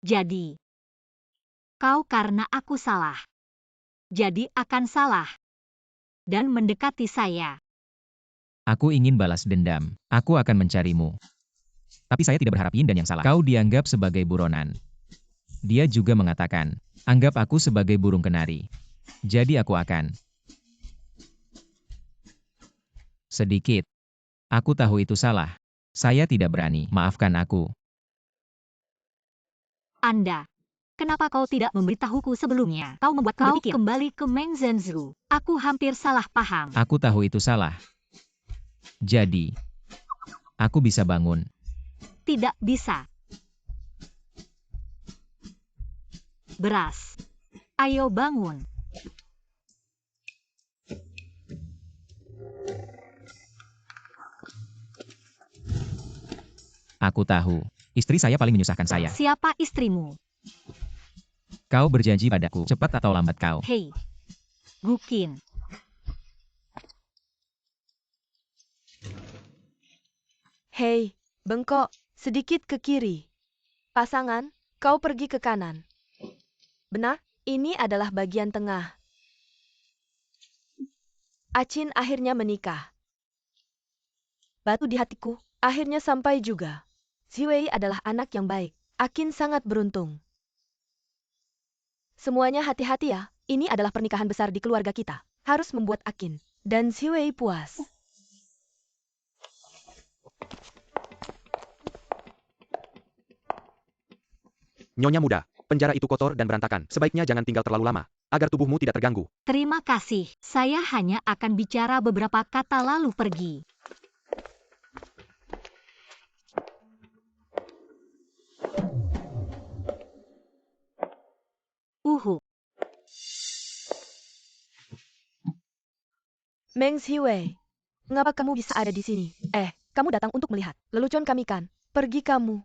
Jadi, kau karena aku salah. Jadi akan salah. Dan mendekati saya. Aku ingin balas dendam. Aku akan mencarimu. Tapi saya tidak berharap Yin dan yang salah. Kau dianggap sebagai buronan. Dia juga mengatakan, anggap aku sebagai burung kenari. Jadi aku akan. Sedikit. Aku tahu itu salah. Saya tidak berani. Maafkan aku. Anda. Kenapa kau tidak memberitahuku sebelumnya? Kau membuat kau berpikir kembali ke Meng Zhenzhu. Aku hampir salah paham. Aku tahu itu salah. Jadi, aku bisa bangun. Tidak bisa. Beras. Ayo bangun. Aku tahu. Istri saya paling menyusahkan saya. Siapa istrimu? Kau berjanji padaku, cepat atau lambat kau. Hei. Gukin. Hei, bengkok, sedikit ke kiri. Pasangan, kau pergi ke kanan. Benar, ini adalah bagian tengah. Acin akhirnya menikah. Batu di hatiku, akhirnya sampai juga. Ziwei adalah anak yang baik. Akin sangat beruntung. Semuanya hati-hati ya, ini adalah pernikahan besar di keluarga kita. Harus membuat Akin dan Ziwei puas. Nyonya muda, penjara itu kotor dan berantakan. Sebaiknya jangan tinggal terlalu lama, agar tubuhmu tidak terganggu. Terima kasih. Saya hanya akan bicara beberapa kata lalu pergi. Meng Ziwei, mengapa kamu bisa ada di sini? Kamu datang untuk melihat. Lelucon kami kan? Pergi kamu.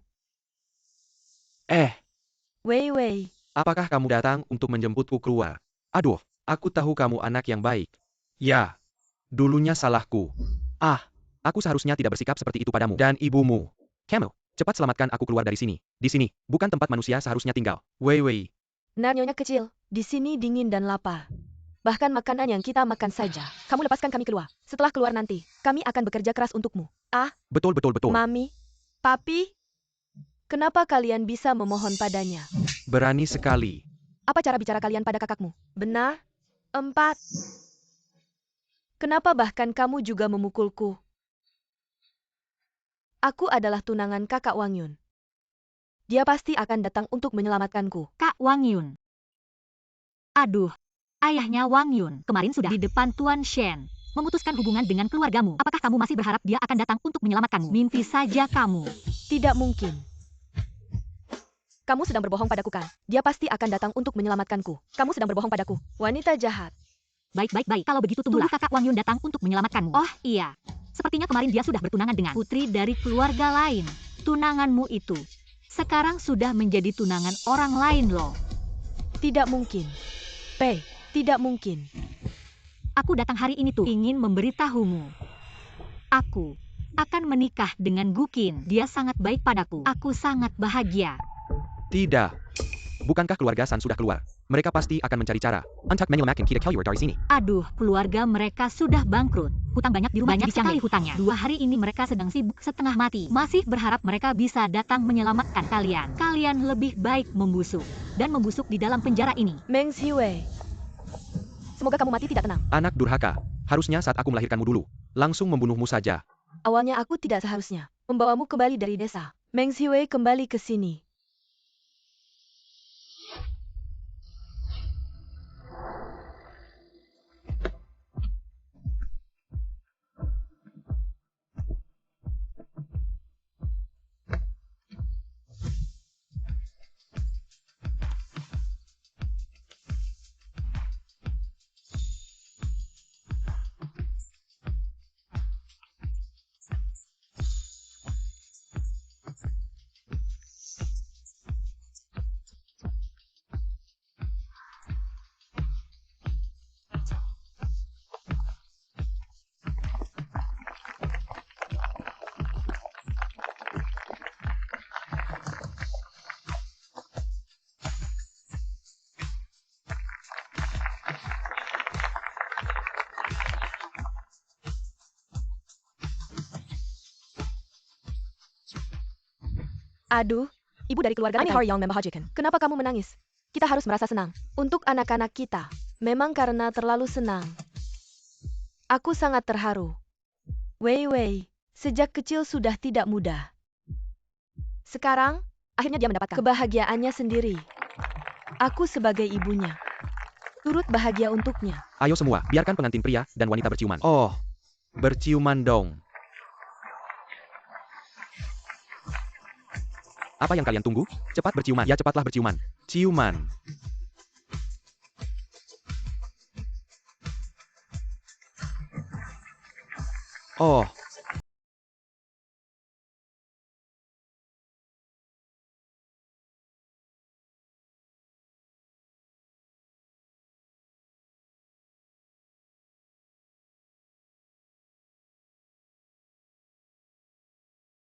Wei Wei. Apakah kamu datang untuk menjemputku keluar? Aduh, aku tahu kamu anak yang baik. Ya, dulunya salahku. Aku seharusnya tidak bersikap seperti itu padamu dan ibumu. Camel, cepat selamatkan aku keluar dari sini. Di sini, bukan tempat manusia seharusnya tinggal. Wei Wei. Benar nyonya kecil, di sini dingin dan lapar. Bahkan makanan yang kita makan saja. Kamu lepaskan kami keluar. Setelah keluar nanti, kami akan bekerja keras untukmu. Betul. Mami, Papi, kenapa kalian bisa memohon padanya? Berani sekali. Apa cara bicara kalian pada kakakmu? Benar? 4. Kenapa bahkan kamu juga memukulku? Aku adalah tunangan kakak Wang Yun. Dia pasti akan datang untuk menyelamatkanku. Kak Wang Yun. Aduh, ayahnya Wang Yun kemarin sudah di depan Tuan Shen. Memutuskan hubungan dengan keluargamu. Apakah kamu masih berharap dia akan datang untuk menyelamatkanmu? Mimpi saja kamu. Tidak mungkin. Kamu sedang berbohong padaku kan? Dia pasti akan datang untuk menyelamatkanku. Kamu sedang berbohong padaku. Wanita jahat. Baik. Kalau begitu tunggu kakak Wang Yun datang untuk menyelamatkanmu. Oh iya. Sepertinya kemarin dia sudah bertunangan dengan putri dari keluarga lain. Tunanganmu itu sekarang sudah menjadi tunangan orang lain loh. Tidak mungkin. Tidak mungkin. Aku datang hari ini tuh ingin memberitahumu. Aku akan menikah dengan Gukin. Dia sangat baik padaku. Aku sangat bahagia. Tidak. Bukankah keluarga San sudah keluar? Mereka pasti akan mencari cara. Untuk menyelamatkan kita keluar dari sini. Aduh, keluarga mereka sudah bangkrut. Hutang banyak di rumah. Banyak sekali hutangnya. 2 hari ini mereka sedang sibuk setengah mati. Masih berharap mereka bisa datang menyelamatkan kalian. Kalian lebih baik membusuk. Dan membusuk di dalam penjara ini. Meng Ziwei. Semoga kamu mati tidak tenang. Anak durhaka. Harusnya saat aku melahirkanmu dulu. Langsung membunuhmu saja. Awalnya aku tidak seharusnya membawamu kembali dari desa. Meng Ziwei kembali ke sini. Aduh, ibu dari keluarga Ini hari yang membahagiakan. Kenapa kamu menangis? Kita harus merasa senang. Untuk anak-anak kita, memang karena terlalu senang. Aku sangat terharu. Wei Wei, sejak kecil sudah tidak mudah. Sekarang, akhirnya dia mendapatkan kebahagiaannya sendiri. Aku sebagai ibunya, turut bahagia untuknya. Ayo semua, biarkan pengantin pria dan wanita berciuman. Oh, berciuman dong. Apa yang kalian tunggu? Cepat berciuman. Ya, cepatlah berciuman. Ciuman. Oh,